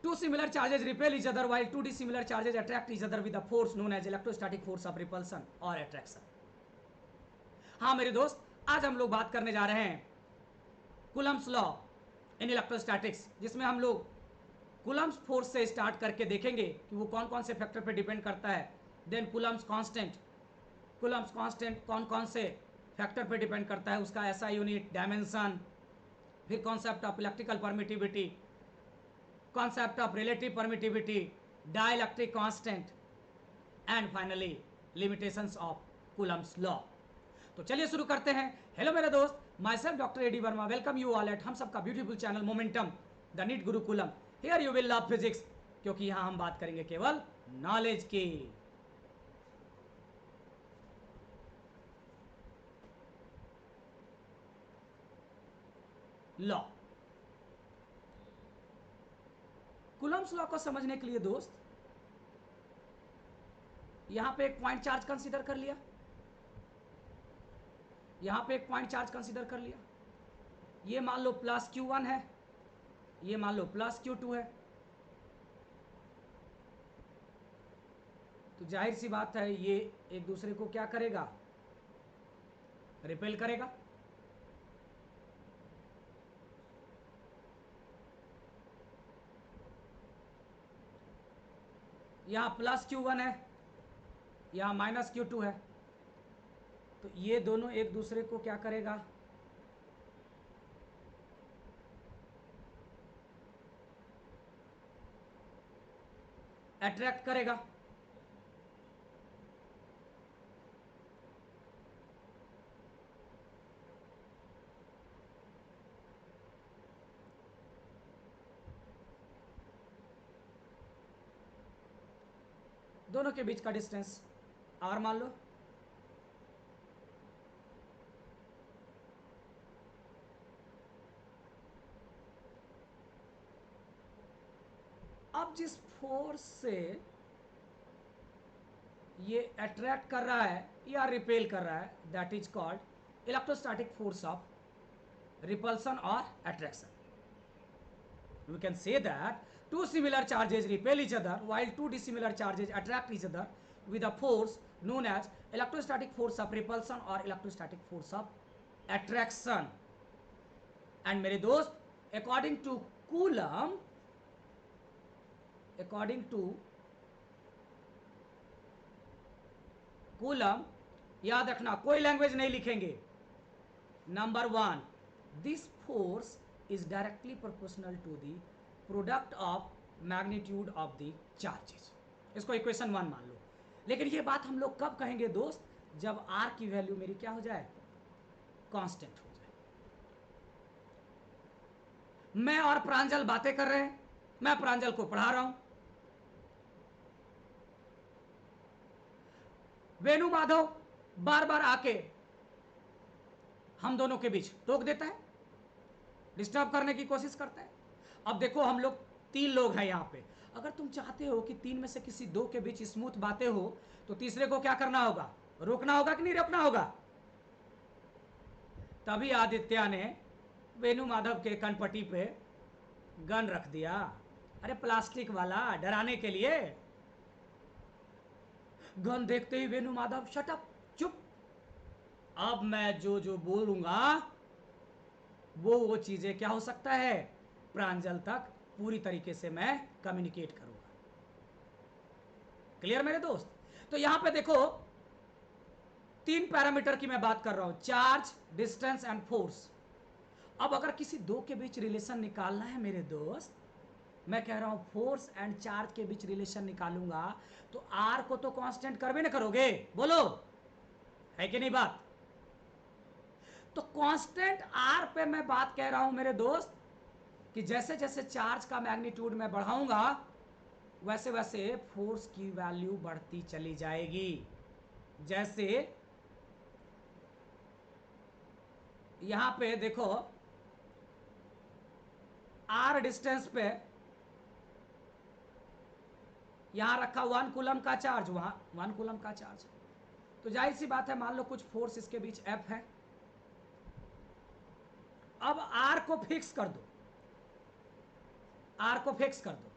Two similar charges repel each other while two dissimilar charges attract each other with a force known as electrostatic force of repulsion or attraction. हाँ मेरे दोस्त, आज हम लोग बात करने जा रहे हैं कूलम्स लॉ इन इलेक्ट्रोस्टैटिक्स, जिसमें हम लोग कूलम्स फोर्स से स्टार्ट करके देखेंगे कि वो कौन कौन से फैक्टर पे डिपेंड करता है। देन कूलम्स कांस्टेंट कौन कौन से फैक्टर पे डिपेंड करता है, उसका ऐसा यूनिट, डायमेंशन, फिर concept of electrical permittivity, concept of relative permittivity, dielectric constant and finally limitations of Coulomb's law. तो चलिए शुरू करते हैं। हेलो मेरे दोस्त, myself doctor A D Verma, welcome you all at हम सबका beautiful channel momentum the NEET Gurukulam. Here you will love physics, क्योंकि यहां हम बात करेंगे केवल नॉलेज की। लॉ, कूलम्स लॉ को समझने के लिए दोस्त यहां पे एक पॉइंट चार्ज कंसीडर कर लिया, यहां पे एक पॉइंट चार्ज कंसीडर कर लिया। ये मान लो प्लस Q1 है, ये मान लो प्लस Q2 है। तो जाहिर सी बात है ये एक दूसरे को क्या करेगा, रिपेल करेगा। यहां प्लस Q1 है, यहां माइनस Q2 है, तो ये दोनों एक दूसरे को क्या करेगा, अट्रैक्ट करेगा। दोनों के बीच का डिस्टेंस R मान लो। अब जिस फोर्स से ये अट्रैक्ट कर रहा है या रिपेल कर रहा है, that is called electrostatic force of repulsion और attraction. We can say that two similar charges repel each other while two dissimilar charges attract each other with a force known as electrostatic force of repulsion or electrostatic force of attraction. And मेरे दोस्त, according to Coulomb, याद रखना कोई language नहीं लिखेंगे। Number 1, this force is directly proportional to the product of magnitude of the charges। इसको equation 1 मान लो। लेकिन ये बात हम लोग कब कहेंगे दोस्त, जब R की वैल्यू मेरी क्या हो जाए, कांस्टेंट हो जाए। मैं और प्रांजल बातें कर रहे हैं, मैं प्रांजल को पढ़ा रहा हूं, वेणु माधव बार बार आके हम दोनों के बीच टोक देता है, डिस्टर्ब करने की कोशिश करता है। अब देखो हम लोग 3 लोग हैं यहां पे, अगर तुम चाहते हो कि 3 में से किसी 2 के बीच स्मूथ बातें हो तो तीसरे को क्या करना होगा, रोकना होगा कि नहीं रोकना होगा। तभी आदित्य ने वेणु माधव के कनपट्टी पे गन रख दिया, अरे प्लास्टिक वाला, डराने के लिए। गन देखते ही वेणु माधव शट अप, चुप। अब मैं जो जो बोलूंगा वो चीजें क्या हो सकता है, प्रांजल तक पूरी तरीके से मैं कम्युनिकेट करूंगा। क्लियर मेरे दोस्त। तो यहां पे देखो 3 पैरामीटर की मैं बात कर रहा हूं, चार्ज, डिस्टेंस एंड फोर्स। अब अगर किसी 2 के बीच रिलेशन निकालना है मेरे दोस्त, मैं कह रहा हूं फोर्स एंड चार्ज के बीच रिलेशन निकालूंगा तो आर को तो कांस्टेंट करबे ना करोगे, बोलो है कि नहीं बात। तो कांस्टेंट आर पे मैं बात कह रहा हूं मेरे दोस्त कि जैसे जैसे चार्ज का मैग्नीट्यूड मैं बढ़ाऊंगा वैसे वैसे फोर्स की वैल्यू बढ़ती चली जाएगी। जैसे यहां पे देखो आर डिस्टेंस पे यहां रखा 1 कूलम का चार्ज, वहां 1 कूलम का चार्ज। तो जाहिर सी बात है, मान लो कुछ फोर्स इसके बीच एफ है। अब आर को फिक्स कर दो, आर को फिक्स कर दो।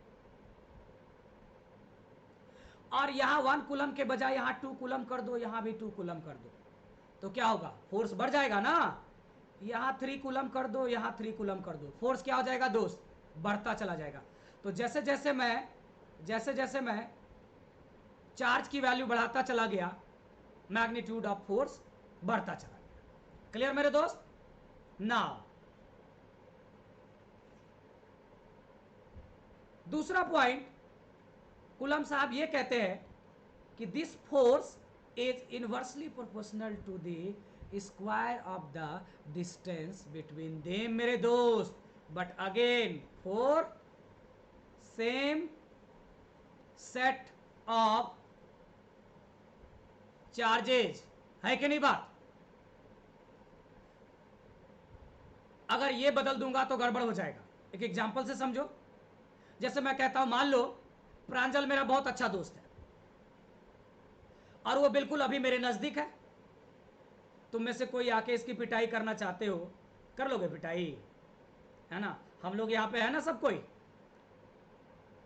और यहां 1 कूलम के बजाय यहां 2 कूलम कर दो, यहां भी 2 कूलम कर दो, तो क्या होगा, फोर्स बढ़ जाएगा ना। यहां 3 कूलम कर दो, यहां 3 कूलम कर दो, फोर्स क्या हो जाएगा दोस्त, बढ़ता चला जाएगा। तो जैसे जैसे मैं चार्ज की वैल्यू बढ़ाता चला गया, मैग्नीट्यूड ऑफ फोर्स बढ़ता चला गया। क्लियर मेरे दोस्त। नाउ दूसरा पॉइंट, कूलम साहब ये कहते हैं कि this force is inversely proportional to the square of the distance between them मेरे दोस्त, but again for same set of charges, है कि नहीं बात। अगर ये बदल दूंगा तो गड़बड़ हो जाएगा। एक एग्जांपल से समझो, जैसे मैं कहता हूं, मान लो प्रांजल मेरा बहुत अच्छा दोस्त है और वो बिल्कुल अभी मेरे नजदीक है। तुम में से कोई आके इसकी पिटाई करना चाहते हो, कर लोगे पिटाई, है ना। हम लोग यहाँ पे है ना सब कोई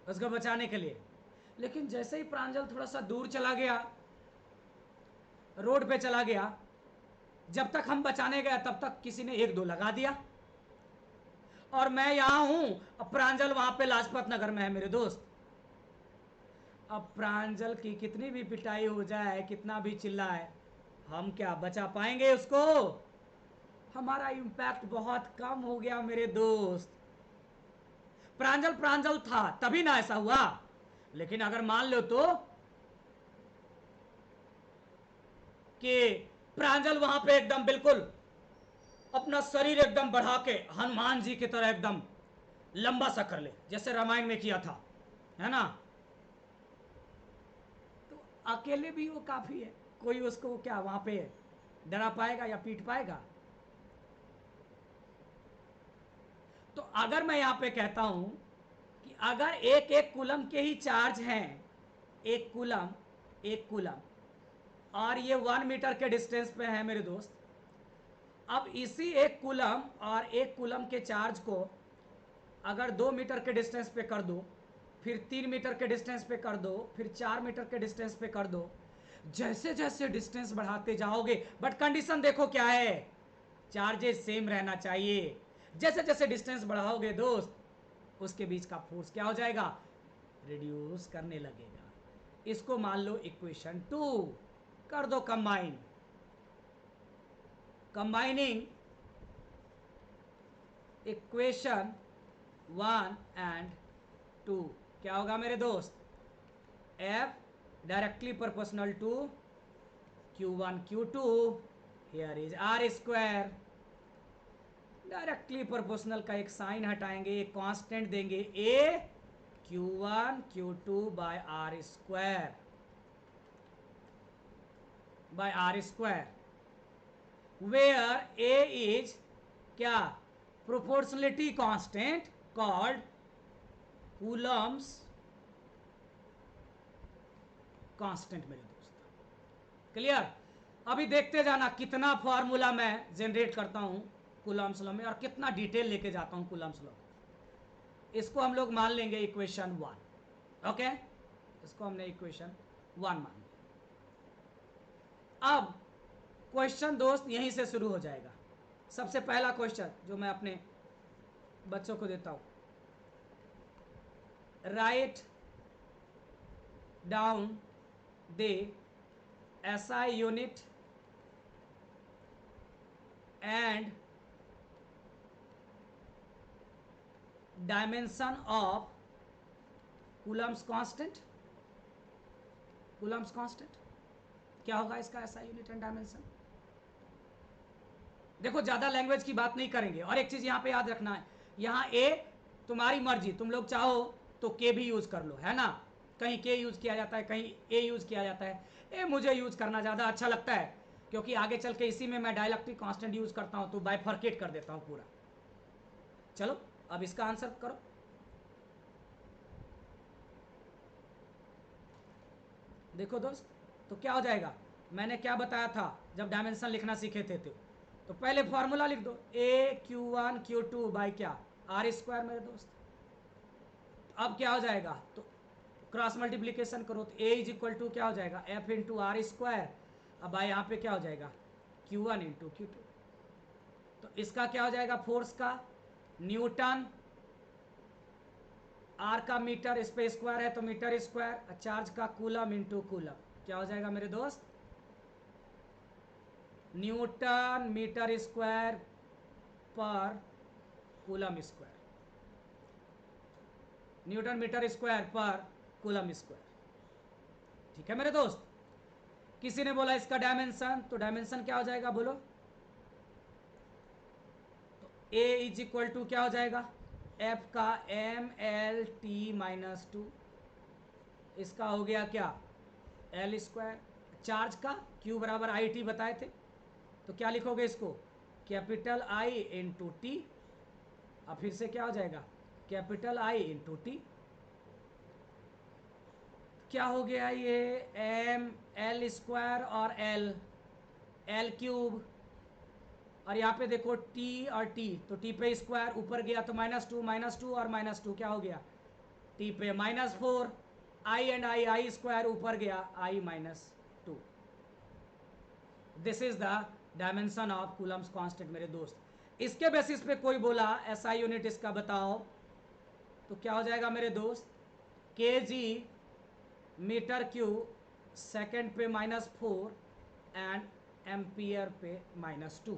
उसको बचाने के लिए। लेकिन जैसे ही प्रांजल थोड़ा सा दूर चला गया, रोड पे चला गया, जब तक हम बचाने गए तब तक किसी ने 1-2 लगा दिया, और मैं यहां हूं, अब प्रांजल वहां पे लाजपत नगर में है मेरे दोस्त। अब प्रांजल की कितनी भी पिटाई हो जाए, कितना भी चिल्लाए, हम क्या बचा पाएंगे उसको। हमारा इंपैक्ट बहुत कम हो गया मेरे दोस्त। प्रांजल प्रांजल था तभी ना ऐसा हुआ। लेकिन अगर मान लो तो कि प्रांजल वहां पे एकदम बिल्कुल अपना शरीर एकदम बढ़ा के हनुमान जी की तरह एकदम लंबा सा कर ले, जैसे रामायण में किया था, है ना, तो अकेले भी वो काफी है। कोई उसको क्या वहां पे डरा पाएगा या पीट पाएगा। तो अगर मैं यहां पे कहता हूं कि अगर एक एक कूलम के ही चार्ज हैं, एक कूलम और ये 1 मीटर के डिस्टेंस पे है मेरे दोस्त, अब इसी एक कूलम और एक कूलम के चार्ज को अगर 2 मीटर के डिस्टेंस पे कर दो, फिर 3 मीटर के डिस्टेंस पे कर दो, फिर 4 मीटर के डिस्टेंस पे कर दो, जैसे जैसे डिस्टेंस बढ़ाते जाओगे, बट कंडीशन देखो क्या है, चार्जेस सेम रहना चाहिए। जैसे जैसे डिस्टेंस बढ़ाओगे दोस्त, उसके बीच का फोर्स क्या हो जाएगा, रिड्यूस करने लगेगा। इसको मान लो इक्वेशन 2 कर दो कंबाइन, कंबाइनिंग इक्वेशन 1 एंड 2 क्या होगा मेरे दोस्त, F directly proportional to Q1 Q2, here is R square। Directly proportional का एक साइन हटाएंगे, एक कांस्टेंट देंगे A Q1 Q2 by R square, by R square, where A is क्या, proportionality constant called Coulomb's constant मेरे दोस्त। Clear. अभी देखते जाना कितना फार्मूला मैं जनरेट करता हूं कूलम्स लॉ में और कितना डिटेल लेके जाता हूं कूलम्स लॉ। इसको हम लोग मान लेंगे इक्वेशन 1। ओके, इसको हमने इक्वेशन 1 मान लिया। अब क्वेश्चन दोस्त यहीं से शुरू हो जाएगा। सबसे पहला क्वेश्चन जो मैं अपने बच्चों को देता हूं, write down the SI unit and dimension of Coulomb's constant. Coulomb's constant क्या होगा इसका SI यूनिट एंड डायमेंशन। देखो ज्यादा लैंग्वेज की बात नहीं करेंगे, और एक चीज यहां पे याद रखना है, यहां A तुम्हारी मर्जी, तुम लोग चाहो तो K भी यूज कर लो, है ना। कहीं K यूज किया जाता है, कहीं A यूज किया जाता है। A मुझे यूज करना ज्यादा अच्छा लगता है, क्योंकि आगे चल के इसी में मैं डायलेक्ट्रिक कांस्टेंट यूज करता हूं, तो बाइफर्केट कर देता हूं पूरा। चलो अब इसका आंसर करो। देखो दोस्त, तो क्या हो जाएगा, मैंने क्या बताया था जब डायमेंशन लिखना सीखे थे तो पहले फॉर्मूला लिख दो, A Q1 Q2 बाई क्या, R स्क्वायर मेरे दोस्त। अब क्या हो जाएगा, तो क्रॉस मल्टीप्लीकेशन करो तो ए इज इक्वल टू क्या हो जाएगा, एफ इंटू आर स्क्वायर। अब यहाँ पे क्या हो जाएगा, Q1 इंटू Q2। तो इसका क्या हो जाएगा, फोर्स का न्यूटन, आर का मीटर, इस पे स्क्वायर है तो मीटर स्क्वायर, चार्ज का कूलम इंटू कूलम। क्या हो जाएगा मेरे दोस्त, newton metre square per coulomb square, newton metre square per coulomb square. ठीक है मेरे दोस्त। किसी ने बोला इसका डायमेंशन, तो डायमेंशन क्या हो जाएगा बोलो, तो ए इज इक्वल टू क्या हो जाएगा, एफ का MLT-2, इसका हो गया क्या, एल स्क्वायर। चार्ज का Q बराबर IT बताए थे, तो क्या लिखोगे इसको, कैपिटल I इंटू टी। अब फिर से क्या हो जाएगा, कैपिटल I इंटू टी। क्या हो गया ये, ML स्क्वायर और L क्यूब, और यहाँ पे देखो T और T, तो T पे स्क्वायर ऊपर गया तो -2 और -2 क्या हो गया, T पे -4, I एंड I स्क्वायर ऊपर गया I-2। This is the dimension of Coulomb's constant मेरे दोस्त। इसके बेसिस पे कोई बोला SI यूनिट इसका बताओ, तो क्या हो जाएगा मेरे दोस्त, kg मीटर क्यूब सेकेंड पे -4 एंड एम्पियर पे -2।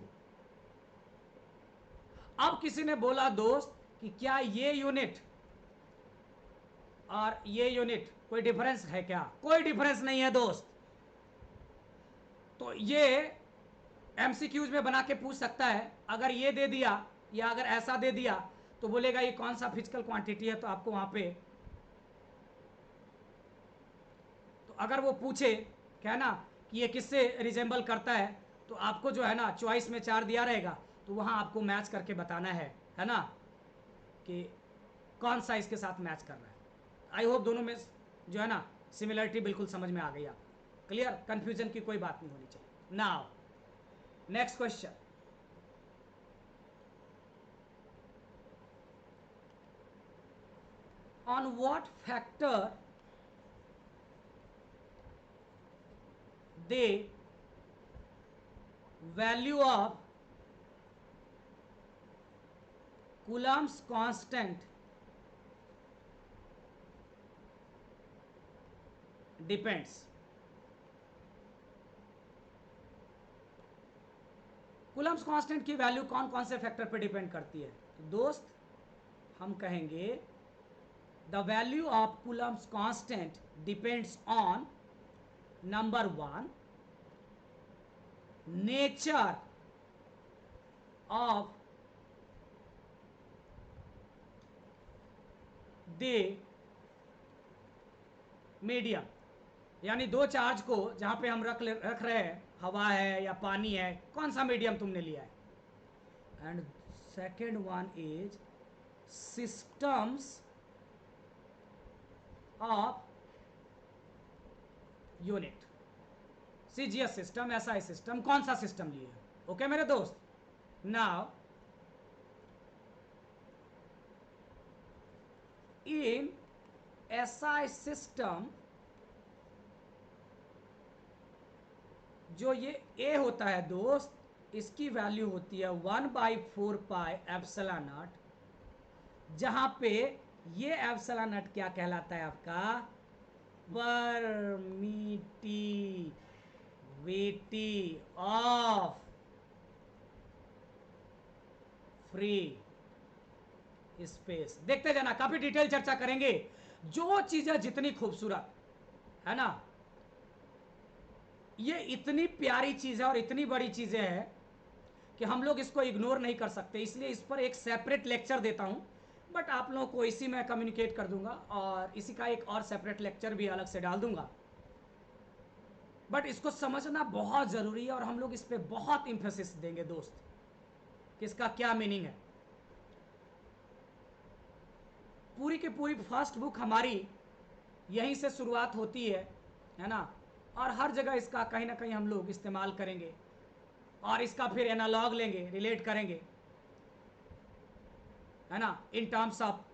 अब किसी ने बोला दोस्त कि क्या ये यूनिट और ये यूनिट कोई डिफरेंस है क्या, कोई डिफरेंस नहीं है दोस्त। तो ये एमसीक्यूज में बना के पूछ सकता है, अगर ये दे दिया या अगर ऐसा दे दिया तो बोलेगा ये कौन सा फिजिकल क्वांटिटी है, तो आपको वहां पे, तो अगर वो पूछे क्या ना कि ये किससे रिजेंबल करता है, तो आपको जो है ना चॉइस में 4 दिया रहेगा, तो वहां आपको मैच करके बताना है ना, कि कौन सा इसके साथ मैच कर रहा है। आई होप दोनों में जो है ना सिमिलरिटी बिल्कुल समझ में आ गई आपको, क्लियर, कंफ्यूजन की कोई बात नहीं होनी चाहिए। Now next question, on what factor the value of Coulomb's constant depends। Coulomb's constant की वैल्यू कौन कौन से फैक्टर पे डिपेंड करती है, तो दोस्त हम कहेंगे the value of Coulomb's constant depends on number 1 nature of the medium, यानी दो चार्ज को जहां पे हम रख रहे हैं, हवा है या पानी है, कौन सा मीडियम तुमने लिया है। And second one is systems of unit, CGS system, SI system, कौन सा सिस्टम लिए। ओके मेरे दोस्त। नाउ इन SI सिस्टम जो ये A होता है दोस्त, इसकी वैल्यू होती है 1/4 पाई एप्सिलॉन नॉट, जहां पे ये एप्सिलॉन नॉट क्या कहलाता है आपका, परमिटिविटी ऑफ फ्री स्पेस। देखते जाना, काफी डिटेल चर्चा करेंगे। जो चीजें जितनी खूबसूरत है ना, ये इतनी प्यारी चीज है और इतनी बड़ी चीजें हैं कि हम लोग इसको इग्नोर नहीं कर सकते, इसलिए इस पर एक सेपरेट लेक्चर देता हूं, बट आप लोगों को इसी में कम्युनिकेट कर दूंगा और इसी का एक और सेपरेट लेक्चर भी अलग से डाल दूंगा। बट इसको समझना बहुत जरूरी है और हम लोग इस पर बहुत इंफेसिस देंगे दोस्त कि इसका क्या मीनिंग है। पूरी की पूरी फर्स्ट बुक हमारी यहीं से शुरुआत होती है ना, और हर जगह इसका कहीं ना कहीं हम लोग इस्तेमाल करेंगे और इसका फिर एनालॉग लेंगे, रिलेट करेंगे, है ना, in terms of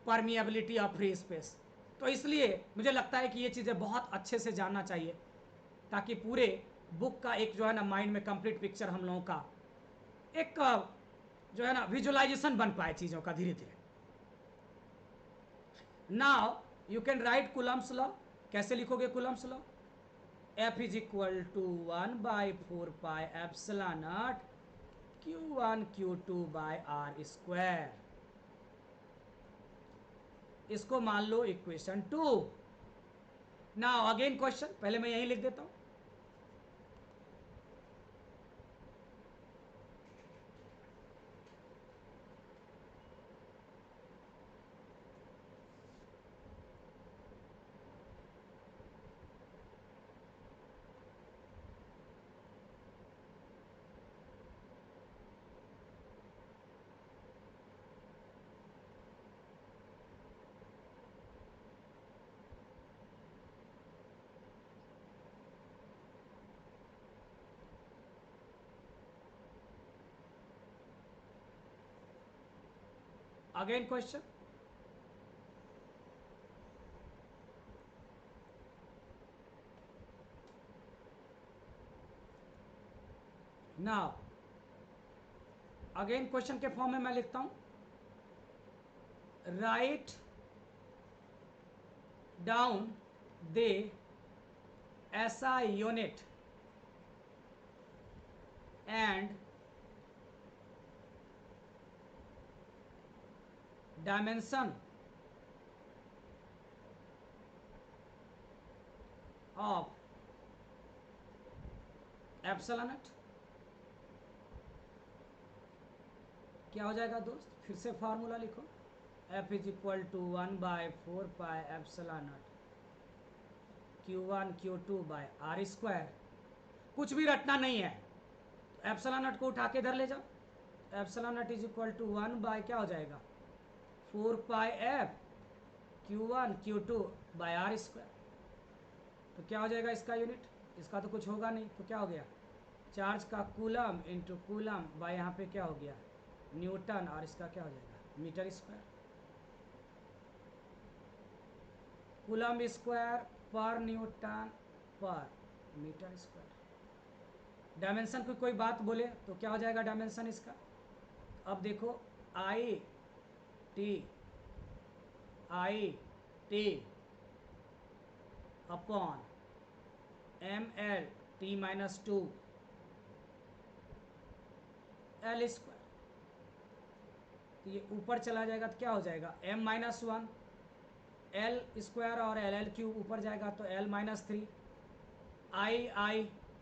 permeability of free space. तो इसलिए मुझे लगता है कि ये चीज़ें बहुत अच्छे से जानना चाहिए, ताकि पूरे बुक का एक जो है ना माइंड में कंप्लीट पिक्चर हम लोगों का एक जो है ना विजुअलाइजेशन बन पाए चीज़ों का धीरे धीरे। Now you can write Coulomb's law. कैसे लिखोगे Coulomb's law? F is equal to 1/4πε0 Q1 Q2 by R square. इसको मान लो इक्वेशन 2। नाउ अगेन क्वेश्चन, पहले मैं यही लिख देता हूं। Again question, now again question के फॉर्म में मैं लिखता हूं, write down the SI unit and dimension of epsilon naught. क्या हो जाएगा दोस्त? फिर से फार्मूला लिखो। F is equal to 1/4πε0 Q1 Q2 by R square. कुछ भी रटना नहीं है, तो एप्सिलॉन नॉट को उठा के इधर ले जाओ। Epsilon naught is equal to 1 by क्या हो जाएगा 4πF Q1 Q2 by R square. तो क्या हो जाएगा इसका यूनिट? इसका तो कुछ होगा नहीं, तो क्या हो गया चार्ज का कूलम इंटू कूलम बाय यहाँ पे क्या हो गया न्यूटन, और इसका क्या हो जाएगा मीटर स्क्वायर। कूलम स्क्वायर पर न्यूटन पर मीटर स्क्वायर। डायमेंशन की कोई बात बोले तो क्या हो जाएगा डायमेंशन इसका? अब देखो I T upon ML T-2 L square. तो ये ऊपर चला जाएगा तो क्या हो जाएगा M-1 L स्क्वायर और LL क्यूब ऊपर जाएगा तो L-3 I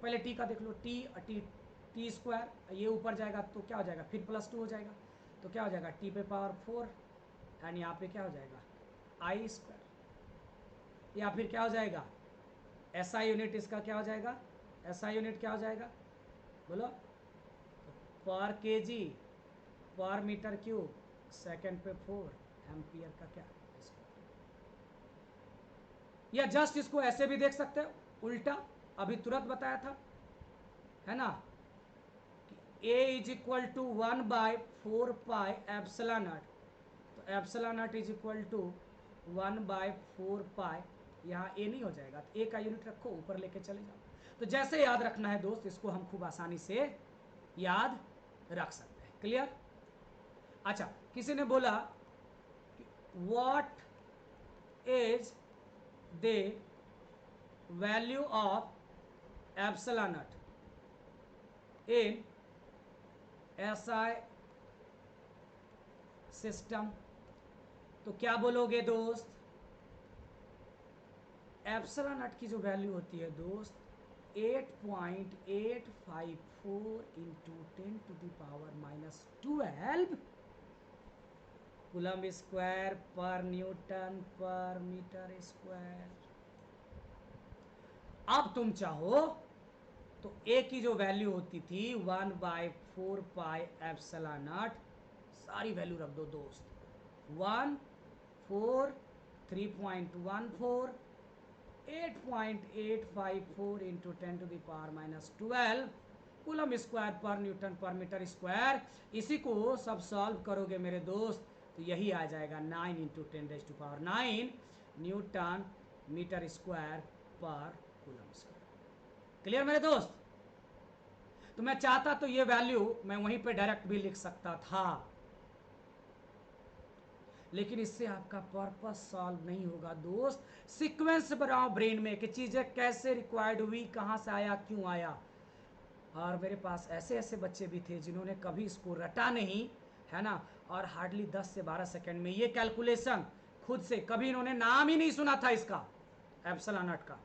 पहले T का देख लो, T स्क्वायर ये ऊपर जाएगा तो क्या हो जाएगा फिर +2 हो जाएगा, तो क्या हो जाएगा T पे पावर 4 एंड यहाँ पे क्या हो जाएगा I स्क्वायर। या फिर क्या हो जाएगा SI यूनिट इसका क्या हो जाएगा? SI यूनिट क्या हो जाएगा बोलो? पर केजी पर मीटर क्यूब सेकंड पे 4 एम्पियर का क्या स्क्वायर। या जस्ट इसको ऐसे भी देख सकते हो उल्टा, अभी तुरंत बताया था है ना, A इज इक्वल टू 1/4πε0। तो एप्सिलॉन इज इक्वल टू 1/4π, यहाँ A नहीं हो जाएगा तो A का यूनिट रखो ऊपर लेके चले जाओ। तो जैसे याद रखना है दोस्त, इसको हम खूब आसानी से याद रख सकते हैं। क्लियर? अच्छा, किसी ने बोला what is the value of epsilon in SI system. तो क्या बोलोगे दोस्त? एप्सिलॉन नॉट की जो वैल्यू होती है दोस्त 8.854 इंटू 10⁻⁻12 कूलम स्क्वायर पर न्यूटन पर मीटर स्क्वायर। अब तुम चाहो तो A की जो वैल्यू होती थी 1/4πε0 सारी वैल्यू रख दो दोस्त, 1 4 3.14 8.854 इंटू 10⁻⁻12 कूलम स्क्वायर पर न्यूटन पर मीटर स्क्वायर। इसी को सब सॉल्व करोगे मेरे दोस्त तो यही आ जाएगा 9 into 10⁻⁹। Newton metre square per coulomb square. Clear मेरे दोस्त? तो मैं चाहता तो ये वैल्यू मैं वहीं पे डायरेक्ट भी लिख सकता था, लेकिन इससे आपका पर्पस सॉल्व नहीं होगा दोस्त। सीक्वेंस बनाओ ब्रेन में कि चीजें कैसे रिक्वायर्ड हुई, कहां से आया, क्यों आया। और मेरे पास ऐसे ऐसे बच्चे भी थे जिन्होंने कभी इसको रटा नहीं, है ना, और हार्डली 10 से 12 सेकंड में ये कैलकुलेशन खुद से, कभी इन्होंने नाम ही नहीं सुना था इसका, एप्सिलॉन नॉट का,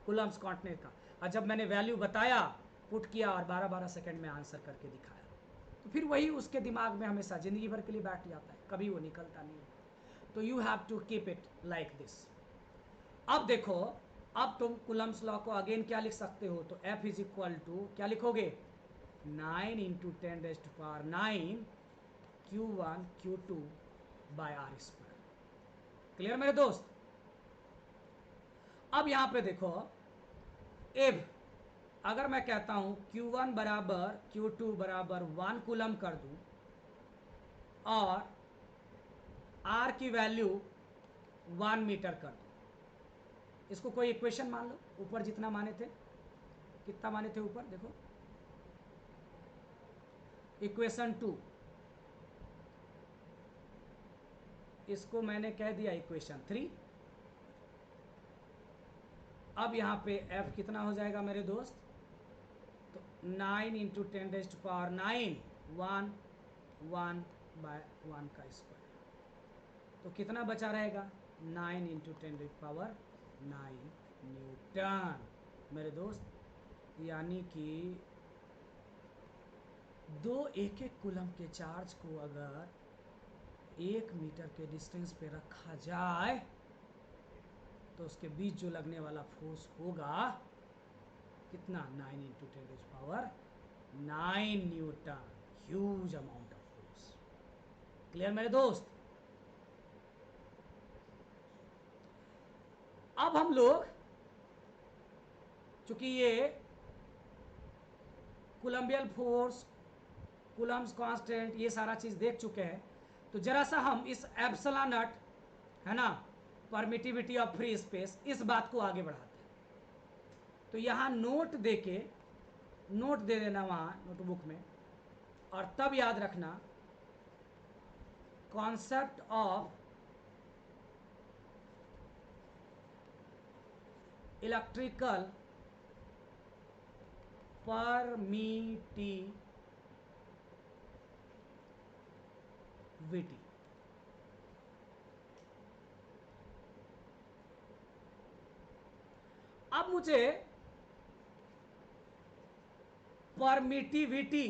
कूलम्स कांस्टेंट का। और जब मैंने वैल्यू बताया, पुट किया और 12-12 सेकंड में आंसर करके दिखाया, तो फिर वही उसके दिमाग में हमेशा जिंदगी भर के लिए बैठ जाता है, कभी वो निकलता नहीं है। तो you have to keep it like this. अब देखो, अब तुम कूलम्स लॉ को अगेन क्या लिख सकते हो, तो F इज इक्वल टू क्या लिखोगे, 9 into 10⁻⁹ Q1 Q2 by R square. Clear मेरे दोस्त? अब यहां पे देखो, इफ अगर मैं कहता हूं Q1 बराबर Q2 बराबर 1 कूलम कर दूं और R की वैल्यू 1 मीटर कर दूं, इसको कोई इक्वेशन मान लो, ऊपर जितना माने थे, कितना माने थे ऊपर देखो, इक्वेशन 2, इसको मैंने कह दिया इक्वेशन 3। अब यहां पे F कितना हो जाएगा मेरे दोस्त, तो 9 इंटू 10⁻⁹ 1 बाय 1 का स्क्वायर, तो कितना बचा रहेगा, 9 इंटू 10⁻⁹ न्यूटन मेरे दोस्त। यानी कि दो एक एक कूलम के चार्ज को अगर 1 मीटर के डिस्टेंस पे रखा जाए तो उसके बीच जो लगने वाला फोर्स होगा कितना, 9 into 10⁻⁹ Newton, huge amount of force. Clear मेरे दोस्त? अब हम लोग चूंकि ये कोलंबियल फोर्स, कूलम्स कांस्टेंट, ये सारा चीज देख चुके हैं, तो जरा सा हम इस एप्सिलॉन नॉट, है ना, परमिटिविटी ऑफ फ्री स्पेस, इस बात को आगे बढ़ाते हैं। तो यहां नोट देके, नोट दे देना वहां नोटबुक में, और तब याद रखना कॉन्सेप्ट ऑफ इलेक्ट्रिकल परमिटिविटी। अब मुझे परमिटिविटी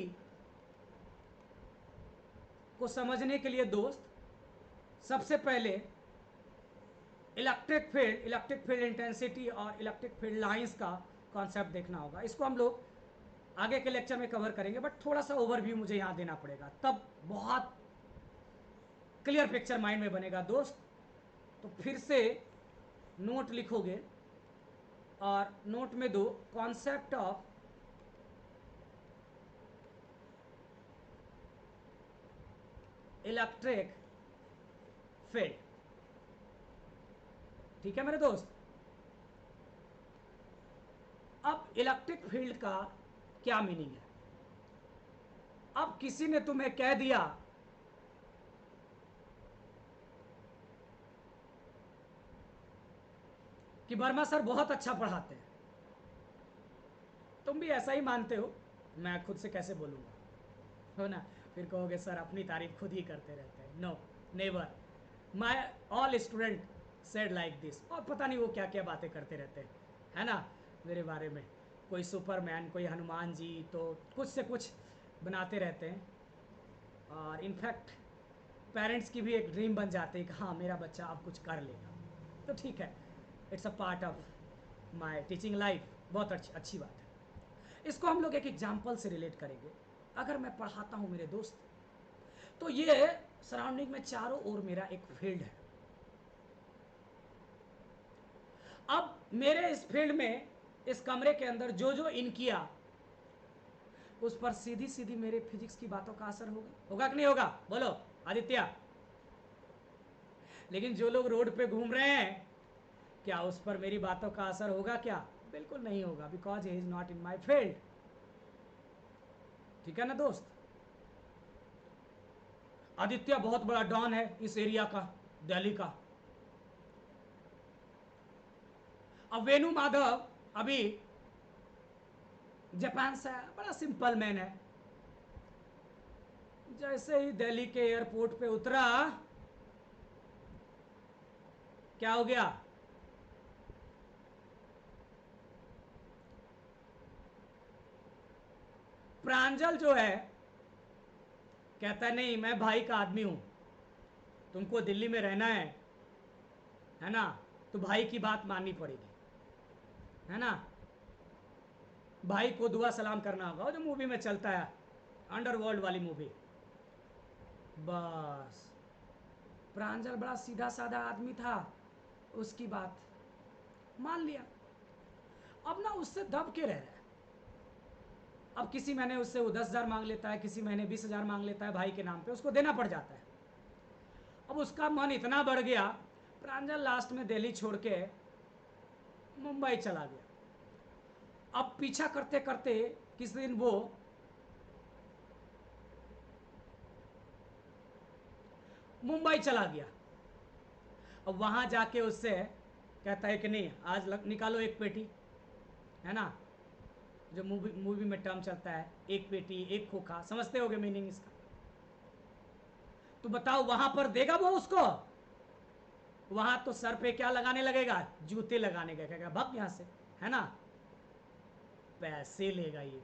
को समझने के लिए दोस्त, सबसे पहले इलेक्ट्रिक फील्ड इंटेंसिटी और इलेक्ट्रिक फील्ड लाइंस का कॉन्सेप्ट देखना होगा। इसको हम लोग आगे के लेक्चर में कवर करेंगे, बट थोड़ा सा ओवरव्यू मुझे यहां देना पड़ेगा, तब बहुत क्लियर पिक्चर माइंड में बनेगा दोस्त। तो फिर से नोट लिखोगे और नोट में दो कॉन्सेप्ट ऑफ इलेक्ट्रिक फील्ड। ठीक है मेरे दोस्त? अब इलेक्ट्रिक फील्ड का क्या मीनिंग है? अब किसी ने तुम्हें कह दिया कि वर्मा सर बहुत अच्छा पढ़ाते हैं, तुम भी ऐसा ही मानते हो, मैं खुद से कैसे बोलूंगा, हो ना, फिर कहोगे सर अपनी तारीफ खुद ही करते रहते हैं। No, never, my all student said like this. और पता नहीं वो क्या क्या बातें करते रहते हैं, है ना, मेरे बारे में, कोई सुपरमैन, कोई हनुमान जी, तो कुछ से कुछ बनाते रहते हैं। और इनफैक्ट पेरेंट्स की भी एक ड्रीम बन जाती है कि हाँ मेरा बच्चा अब कुछ कर लेगा। तो ठीक है, it's a part of my teaching life, बहुत अच्छी बात है। इसको हम लोग एक एग्जाम्पल से रिलेट करेंगे। अगर मैं पढ़ाता हूं मेरे दोस्त, तो ये सराउंडिंग में चारों ओर मेरा एक फील्ड है। अब मेरे इस फील्ड में, इस कमरे के अंदर जो जो इन किया, उस पर सीधी सीधी मेरे फिजिक्स की बातों का असर होगा, होगा कि नहीं होगा, बोलो आदित्य। लेकिन जो लोग रोड पे घूम रहे हैं, क्या उस पर मेरी बातों का असर होगा क्या? बिल्कुल नहीं होगा, because he is not in my field. ठीक है ना दोस्त? आदित्य बहुत बड़ा डॉन है इस एरिया का, दिल्ली का। अब वेणु माधव अभी जापान से बड़ा सिंपल मैन है। जैसे ही दिल्ली के एयरपोर्ट पे उतरा, क्या हो गया? प्रांजल जो है कहता है नहीं मैं भाई का आदमी हूं, तुमको दिल्ली में रहना है ना, तो भाई की बात माननी पड़ेगी, है ना। भाई को दुआ सलाम करना होगा, जो मूवी में चलता है, अंडरवर्ल्ड वाली मूवी। बस प्रांजल बड़ा सीधा साधा आदमी था, उसकी बात मान लिया। अब ना उससे दब के रह रहा है। अब किसी महीने उससे वो 10,000 मांग लेता है, किसी महीने 20,000 मांग लेता है भाई के नाम पे, उसको देना पड़ जाता है। अब उसका मन इतना बढ़ गया, प्रांजल लास्ट में दिल्ली छोड़ के मुंबई चला गया। अब पीछा करते करते किसी दिन वो मुंबई चला गया। अब वहां जाके उससे कहता है कि नहीं आज निकालो एक पेटी, है ना, जो मूवी मूवी में टर्म चलता है, एक पेटी एक खोखा, समझते होगे मीनिंग इसका। तो बताओ वहां पर देगा वो उसको? वहां तो सर पे क्या लगाने लगेगा? जूते लगाने का, कहेगा भाग यहां से, है ना। पैसे लेगा ये।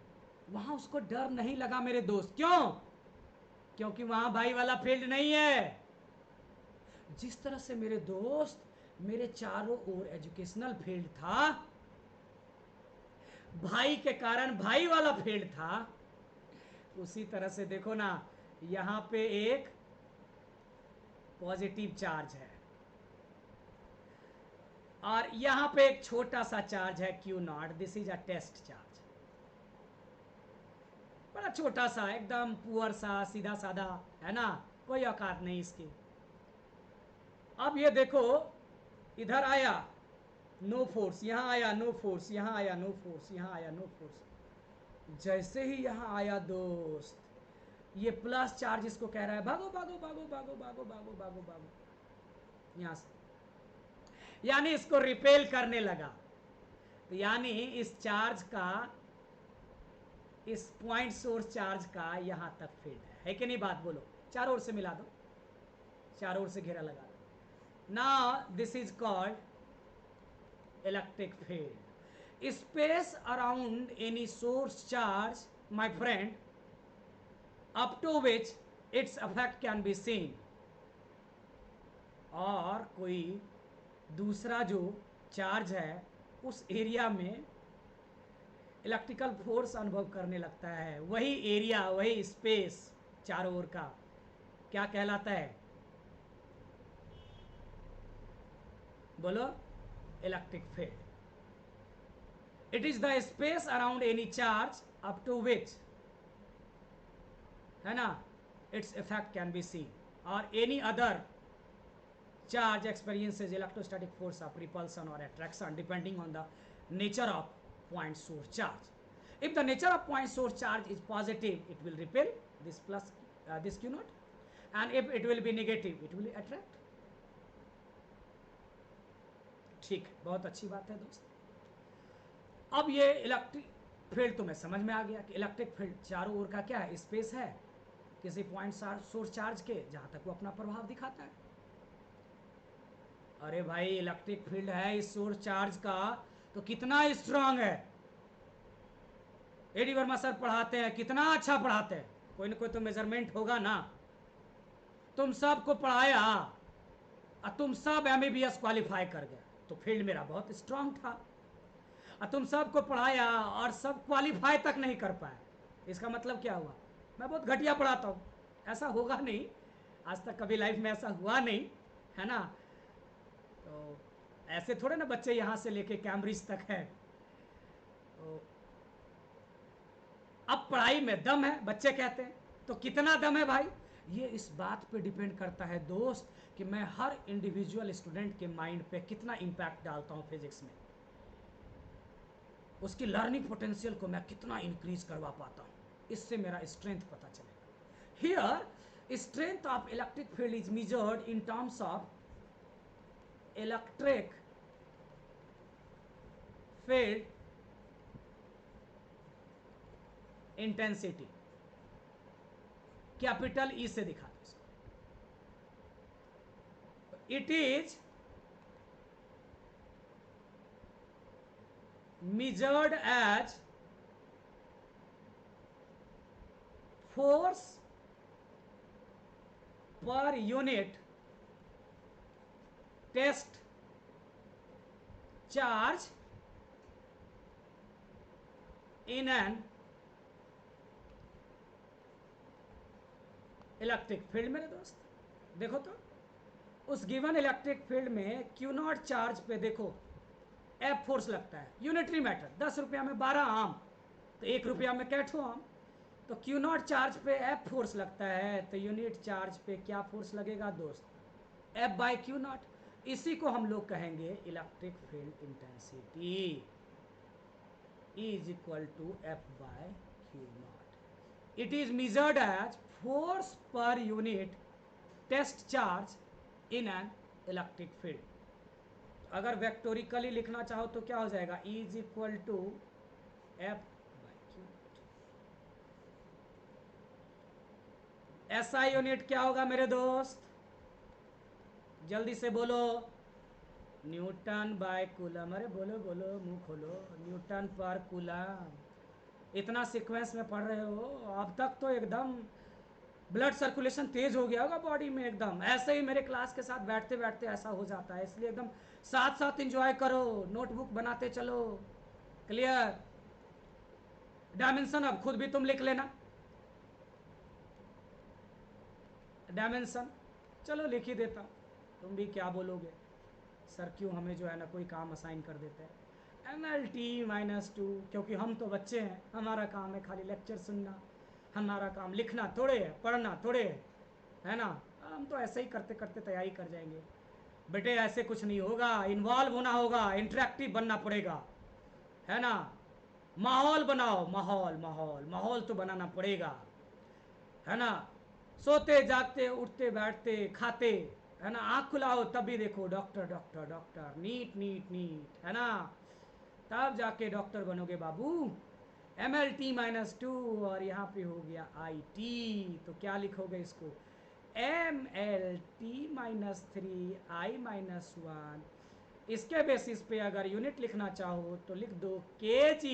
वहां उसको डर नहीं लगा मेरे दोस्त। क्यों? क्योंकि वहां भाई वाला फील्ड नहीं है। जिस तरह से मेरे दोस्त मेरे चारों ओर एजुकेशनल फील्ड था, भाई के कारण भाई वाला फील्ड था, उसी तरह से देखो ना, यहां पे एक पॉजिटिव चार्ज है और यहां पे एक छोटा सा चार्ज है q naught. This is a test charge, बड़ा छोटा सा, एकदम पुअर सा, सीधा साधा, है ना, कोई औकात नहीं इसकी। अब ये देखो, इधर आया नो फोर्स, यहां आया नो फोर्स, यहां आया नो फोर्स, यहां आया नो फोर्स। जैसे ही यहां आया दोस्त, ये प्लस चार्ज इसको कह रहा है भागो भागो भागो भागो भागो भागो भागो भागो यहां से, यानी इसको रिपेल करने लगा। तो यानी इस चार्ज का, इस पॉइंट सोर्स चार्ज का यहां तक फील्ड है कि नहीं? बात बोलो, चारों ओर से मिला दो, चारों ओर से घेरा लगा दो। Now this is called electric field. Space around any source charge my friend, up to which its effect can be seen। और कोई दूसरा जो चार्ज है उस एरिया में इलेक्ट्रिकल फोर्स अनुभव करने लगता है, वही एरिया, वही स्पेस चारों ओर का क्या कहलाता है? बोलो, electric field. It is the space around any charge up to which, है ना, its effect can be seen, और any other charge experiences electrostatic force of repulsion or attraction depending on the nature of point source charge. If the nature of point source charge is positive, it will repel this plus this q naught, and if it will be negative, it will attract। ठीक, बहुत अच्छी बात है दोस्त। अब ये electric field तुम्हें समझ में आ गया कि इलेक्ट्रिक फील्ड चारों ओर का क्या है? स्पेस है किसी पॉइंट सोर्स चार्ज के, जहां तक वो अपना प्रभाव दिखाता है। अरे भाई इलेक्ट्रिक फील्ड है इस सोर्स चार्ज का, तो कितना स्ट्रांग है। एडी वर्मा सर पढ़ाते हैं, कितना अच्छा पढ़ाते हैं, कोई ना कोई तो मेजरमेंट होगा ना। तुम सबको पढ़ाया और तुम सब एमबीबीएस क्वालिफाई कर गए, तो फील्ड मेरा बहुत स्ट्रांग था। और तुम सबको पढ़ाया और सब क्वालिफाई तक नहीं कर पाए, इसका मतलब क्या हुआ? मैं बहुत घटिया पढ़ाता हूँ। ऐसा होगा नहीं, आज तक कभी लाइफ में ऐसा हुआ नहीं, है ना। तो ऐसे थोड़े ना बच्चे यहां से लेके कैम्ब्रिज तक है। तो अब पढ़ाई में दम है बच्चे कहते हैं, तो कितना दम है भाई? ये इस बात पे डिपेंड करता है दोस्त कि मैं हर इंडिविजुअल स्टूडेंट के माइंड पे कितना इम्पैक्ट डालता हूँ फिजिक्स में, उसकी लर्निंग पोटेंशियल को मैं कितना इंक्रीज करवा पाता हूँ, इससे मेरा स्ट्रेंथ पता चलेगा। Here strength of electric field is measured in terms of electric field intensity. Capital E से दिखा दो इसको। It is measured as force per unit test charge in an electric field. मेरे दोस्त देखो तो उस गिवन इलेक्ट्रिक फील्ड में क्यू नॉट चार्ज पे देखो एफ फोर्स लगता है, यूनिटरी मैटर, 10 रुपया में 12 आम, तो 1 रुपया में कैठो आम, तो क्यू नॉट चार्ज पे एफ फोर्स लगता है, तो यूनिट चार्ज पे क्या फोर्स लगेगा दोस्त, एफ बाई क्यू नॉट। इसी को हम लोग कहेंगे electric field intensity is equal to F by q naught. It is measured as force per unit test charge in an electric field. अगर वेक्टोरिकली लिखना चाहो तो क्या हो जाएगा, E is equal to F by q. ऐसा unit क्या होगा मेरे दोस्त, जल्दी से बोलो, न्यूटन बाय कूलम। अरे बोलो बोलो, मुंह खोलो, न्यूटन पर कूलम। इतना सीक्वेंस में पढ़ रहे हो, अब तक तो एकदम ब्लड सर्कुलेशन तेज हो गया होगा बॉडी में एकदम। ऐसे ही मेरे क्लास के साथ बैठते बैठते ऐसा हो जाता है, इसलिए एकदम साथ साथ एंजॉय करो, नोटबुक बनाते चलो। क्लियर? डायमेंशन अब खुद भी तुम लिख लेना, डायमेंशन चलो लिख ही देता हूँ, तुम भी क्या बोलोगे, सर क्यों हमें जो है ना कोई काम असाइन कर देते हैं। MLT-2, क्योंकि हम तो बच्चे हैं, हमारा काम है खाली लेक्चर सुनना, हमारा काम लिखना थोड़े है, पढ़ना थोड़े है ना। हम तो ऐसे ही करते करते तैयारी कर जाएंगे। बेटे ऐसे कुछ नहीं होगा, इन्वॉल्व होना होगा, इंटरेक्टिव बनना पड़ेगा, है ना। माहौल बनाओ, माहौल माहौल माहौल तो बनाना पड़ेगा, है ना। सोते जागते उठते बैठते खाते, है ना, आँख खुलाओ तब भी देखो doctor doctor doctor, NEET NEET NEET, है ना, तब जाके डॉक्टर बनोगे बाबू। MLT-2 और यहाँ पे हो गया IT, तो क्या लिखोगे इसको, MLT-3 I-1। इसके बेसिस पे अगर यूनिट लिखना चाहो तो लिख दो kg,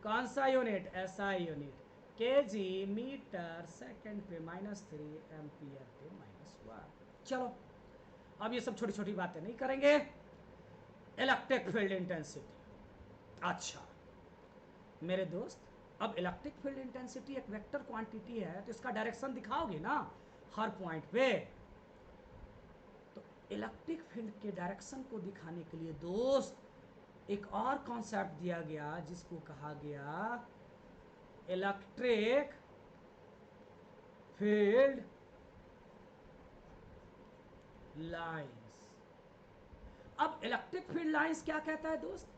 कौन सा unit, SI unit, kg metre second पे -3 एम्पियर पे -1। चलो अब ये सब छोटी छोटी बातें नहीं करेंगे। इलेक्ट्रिक फील्ड इंटेंसिटी, अच्छा मेरे दोस्त, अब इलेक्ट्रिक फील्ड इंटेंसिटी एक वेक्टर क्वांटिटी है, तो इसका डायरेक्शन दिखाओगे ना हर पॉइंट पे। तो इलेक्ट्रिक फील्ड के डायरेक्शन को दिखाने के लिए दोस्त एक और कॉन्सेप्ट दिया गया जिसको कहा गया इलेक्ट्रिक फील्ड लाइंस। अब इलेक्ट्रिक फील्ड लाइंस क्या कहता है दोस्त,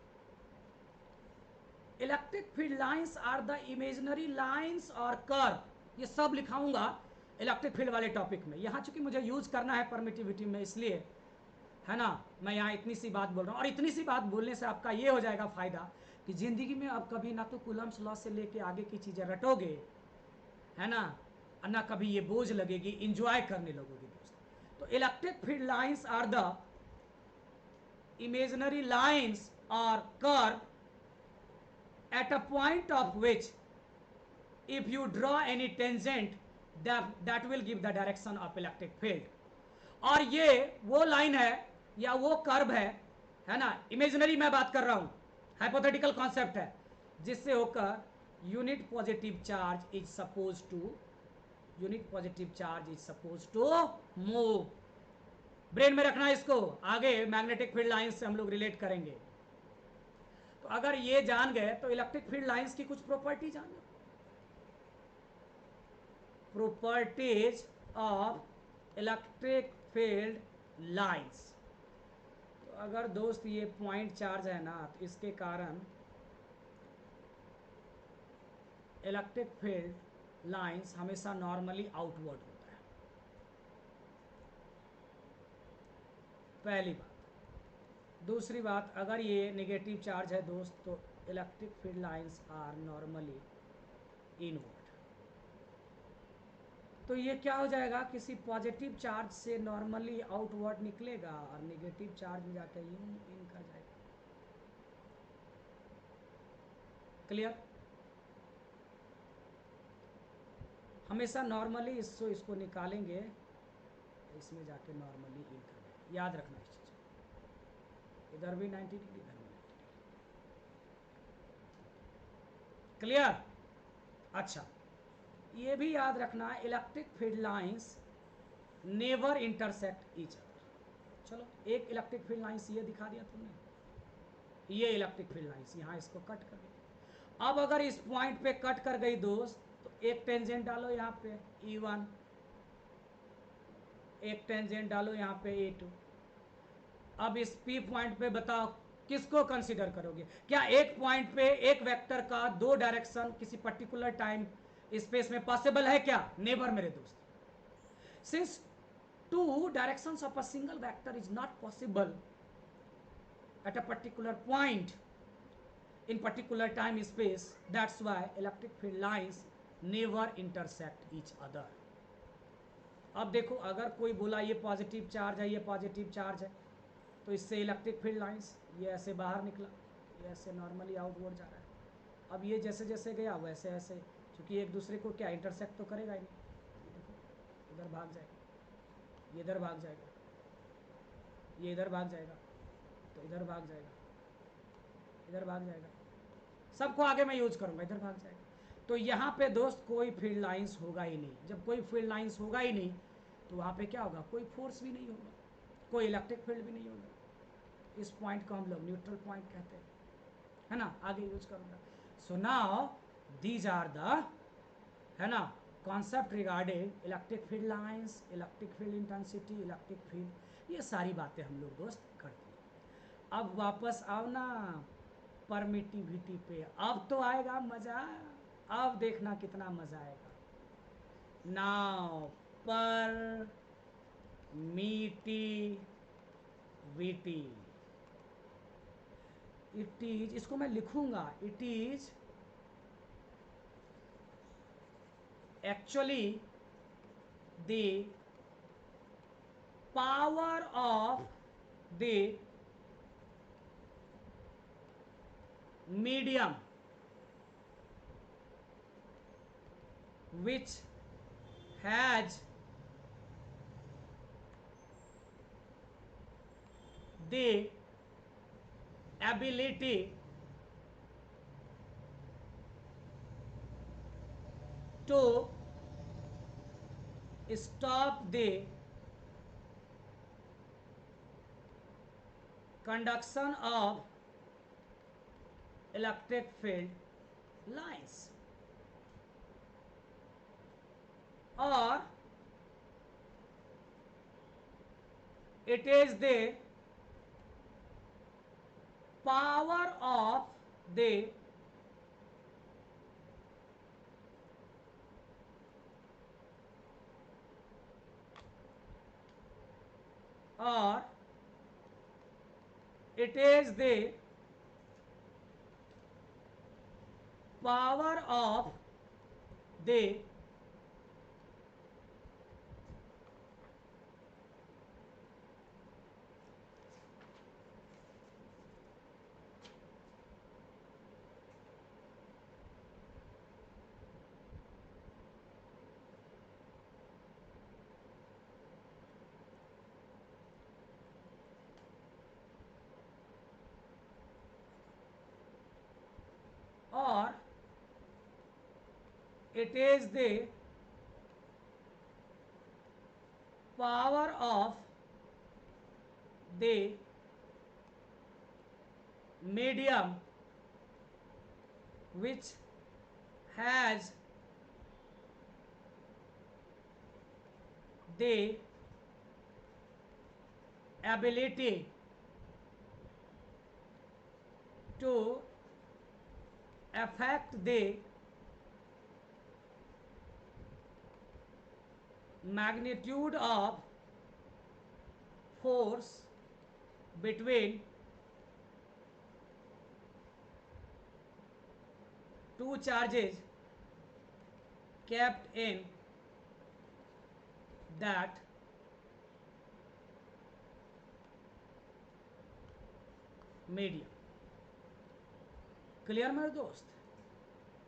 electric field lines are the imaginary lines और कर्व, ये सब लिखाऊंगा इलेक्ट्रिक फील्ड वाले टॉपिक में। यहां चूंकि मुझे यूज करना है परमिटिविटी में, इसलिए है ना मैं यहाँ इतनी सी बात बोल रहा हूँ। और इतनी सी बात बोलने से आपका ये हो जाएगा फायदा कि जिंदगी में अब कभी ना तो कूलम्स लॉ से लेके आगे की चीजें रटोगे, है ना, और ना कभी ये बोझ लगेगी, इंजॉय करने लगोगे दोस्त। तो electric field lines are the imaginary lines or curve at a point of which if you draw any tangent that will give the direction of electric field। और ये वो लाइन है या वो कर्व है ना, इमेजिनरी मैं बात कर रहा हूं, हाइपोथेटिकल कॉन्सेप्ट है, जिससे होकर unit positive charge is suppose to move. Brain में रखना इसको, आगे मैग्नेटिक फील्ड लाइंस से हम लोग रिलेट करेंगे। तो अगर ये जान गए तो इलेक्ट्रिक फील्ड लाइंस की कुछ प्रॉपर्टी जान लो। properties of electric field lines। तो अगर दोस्त ये पॉइंट चार्ज है ना, तो इसके कारण इलेक्ट्रिक फील्ड लाइंस हमेशा नॉर्मली आउटवर्ड होता है। पहली बात। दूसरी बात, अगर ये नेगेटिव चार्ज है दोस्त, तो electric field lines are normally inward. तो ये क्या हो जाएगा, किसी पॉजिटिव चार्ज से नॉर्मली आउटवर्ड निकलेगा और नेगेटिव चार्ज में जाकर यूं इन कर जाएगा। क्लियर? हमेशा नॉर्मली इसको निकालेंगे, इसमें जाके नॉर्मली इन कर जाएगा। याद रखना इस चीज को, इधर भी 90 डिग्री, इधर भी 90 डिग्री। क्लियर? अच्छा, ये भी याद रखना, electric field lines never intersect each other. चलो, एक इलेक्ट्रिक फील्ड लाइंस ये दिखा दिया तुमने, ये इलेक्ट्रिक फील्ड लाइंस यहाँ इसको कट कर दी। अब अगर इस पॉइंट पे कट कर गई दोस्त, तो एक टेंजेंट डालो यहाँ पे E1, एक टेंजेंट डालो यहाँ पे E2। अब इस P पॉइंट पे बताओ किसको कंसीडर करोगे? क्या एक पॉइंट पे एक वेक्टर का दो डायरेक्शन किसी पर्टिकुलर टाइम स्पेस में पॉसिबल है क्या? नेवर मेरे दोस्त। Since two directions of a single vector is not possible at a particular point in particular time space, that's why electric field lines never intersect each other। अब देखो, अगर कोई बोला ये पॉजिटिव चार्ज है, ये पॉजिटिव चार्ज है, तो इससे इलेक्ट्रिक फील्ड लाइंस ये ऐसे बाहर निकला, ये ऐसे नॉर्मली आउटवर्ड जा रहा है। अब ये जैसे जैसे गया वैसे ऐसे, क्योंकि एक दूसरे को क्या इंटरसेक्ट तो करेगा ही नहीं। देखो, इधर भाग जाएगा, ये इधर भाग जाएगा, ये इधर भाग जाएगा, तो इधर भाग जाएगा, इधर भाग जाएगा, सबको आगे मैं यूज करूंगा, इधर भाग जाएगा। तो यहाँ पे दोस्त कोई फील्ड लाइंस होगा ही नहीं। जब कोई फील्ड लाइंस होगा ही नहीं, तो वहाँ पे क्या होगा, कोई फोर्स भी नहीं होगा, कोई इलेक्ट्रिक फील्ड भी नहीं होगा। इस पॉइंट को हम लोग न्यूट्रल पॉइंट कहते हैं, है ना? आगे यूज करूंगा। So now these are the, है ना, concept regarding electric field lines, electric field intensity, electric field, ये सारी बातें हम लोग दोस्त करते हैं। अब वापस आओ ना परमिटिविटी पे, अब तो आएगा मजा। अब देखना कितना मजा आएगा। नाउ परमिटिविटी, इट इज, इसको मैं लिखूंगा, it is actually the power of the medium which has the ability to stop the conduction of electric field lines, or it is the power of the or it is the power of the or it is the power of the medium which has the ability to affect the magnitude of force between two charges kept in that medium. Clear मेरे दोस्त?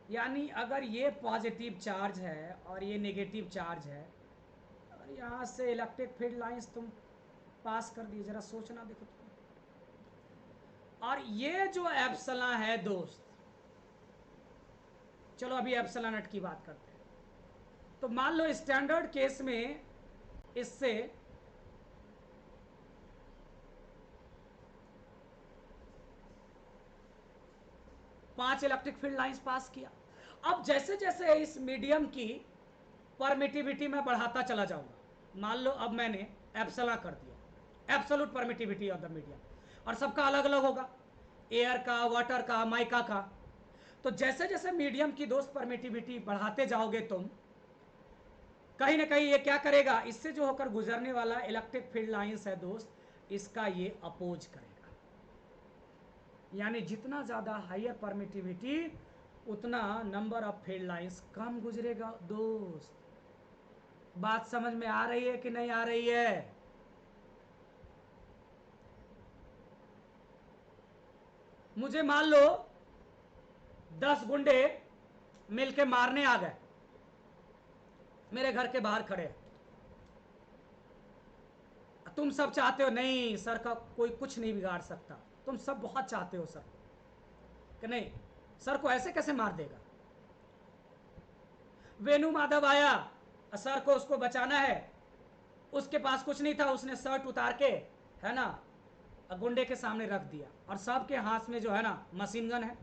यानी अगर ये positive charge है और ये negative charge है और यहाँ से इलेक्ट्रिक फील्ड लाइंस तुम पास कर दिए, जरा सोचना देखो तुम। और ये जो एप्सिलॉन है दोस्त, चलो अभी एप्सिलॉन नट की बात करते हैं। तो मान लो स्टैंडर्ड केस में इससे पांच इलेक्ट्रिक फील्ड लाइंस पास किया। अब जैसे जैसे इस मीडियम की परमिटिविटी में बढ़ाता चला जाऊंगा, मान लो अब मैंने एप्सिलॉन कर दिया, absolute permittivity of the medium, और सबका अलग अलग होगा, एयर का, वाटर का, माइका का। तो जैसे जैसे मीडियम की दोस्त परमिटिविटी बढ़ाते जाओगे तुम, कहीं ना कहीं ये क्या करेगा, इससे जो होकर गुजरने वाला इलेक्ट्रिक फील्ड लाइंस है दोस्त, इसका ये अपोज करेगा। यानी जितना ज्यादा हायर परमिटिविटी उतना नंबर ऑफ फील्ड लाइंस कम गुजरेगा दोस्त। बात समझ में आ रही है कि नहीं आ रही है? मुझे मान लो 10 गुंडे मिलके मारने आ गए, मेरे घर के बाहर खड़े। तुम सब चाहते हो नहीं सर का कोई कुछ नहीं बिगाड़ सकता, तुम सब बहुत चाहते हो सर कि नहीं सर को ऐसे कैसे मार देगा। वेणु माधव आया, सर को उसको बचाना है, उसके पास कुछ नहीं था, उसने शर्ट उतार के है ना गुंडे के सामने रख दिया, और सबके हाथ में जो है ना मशीन गन है।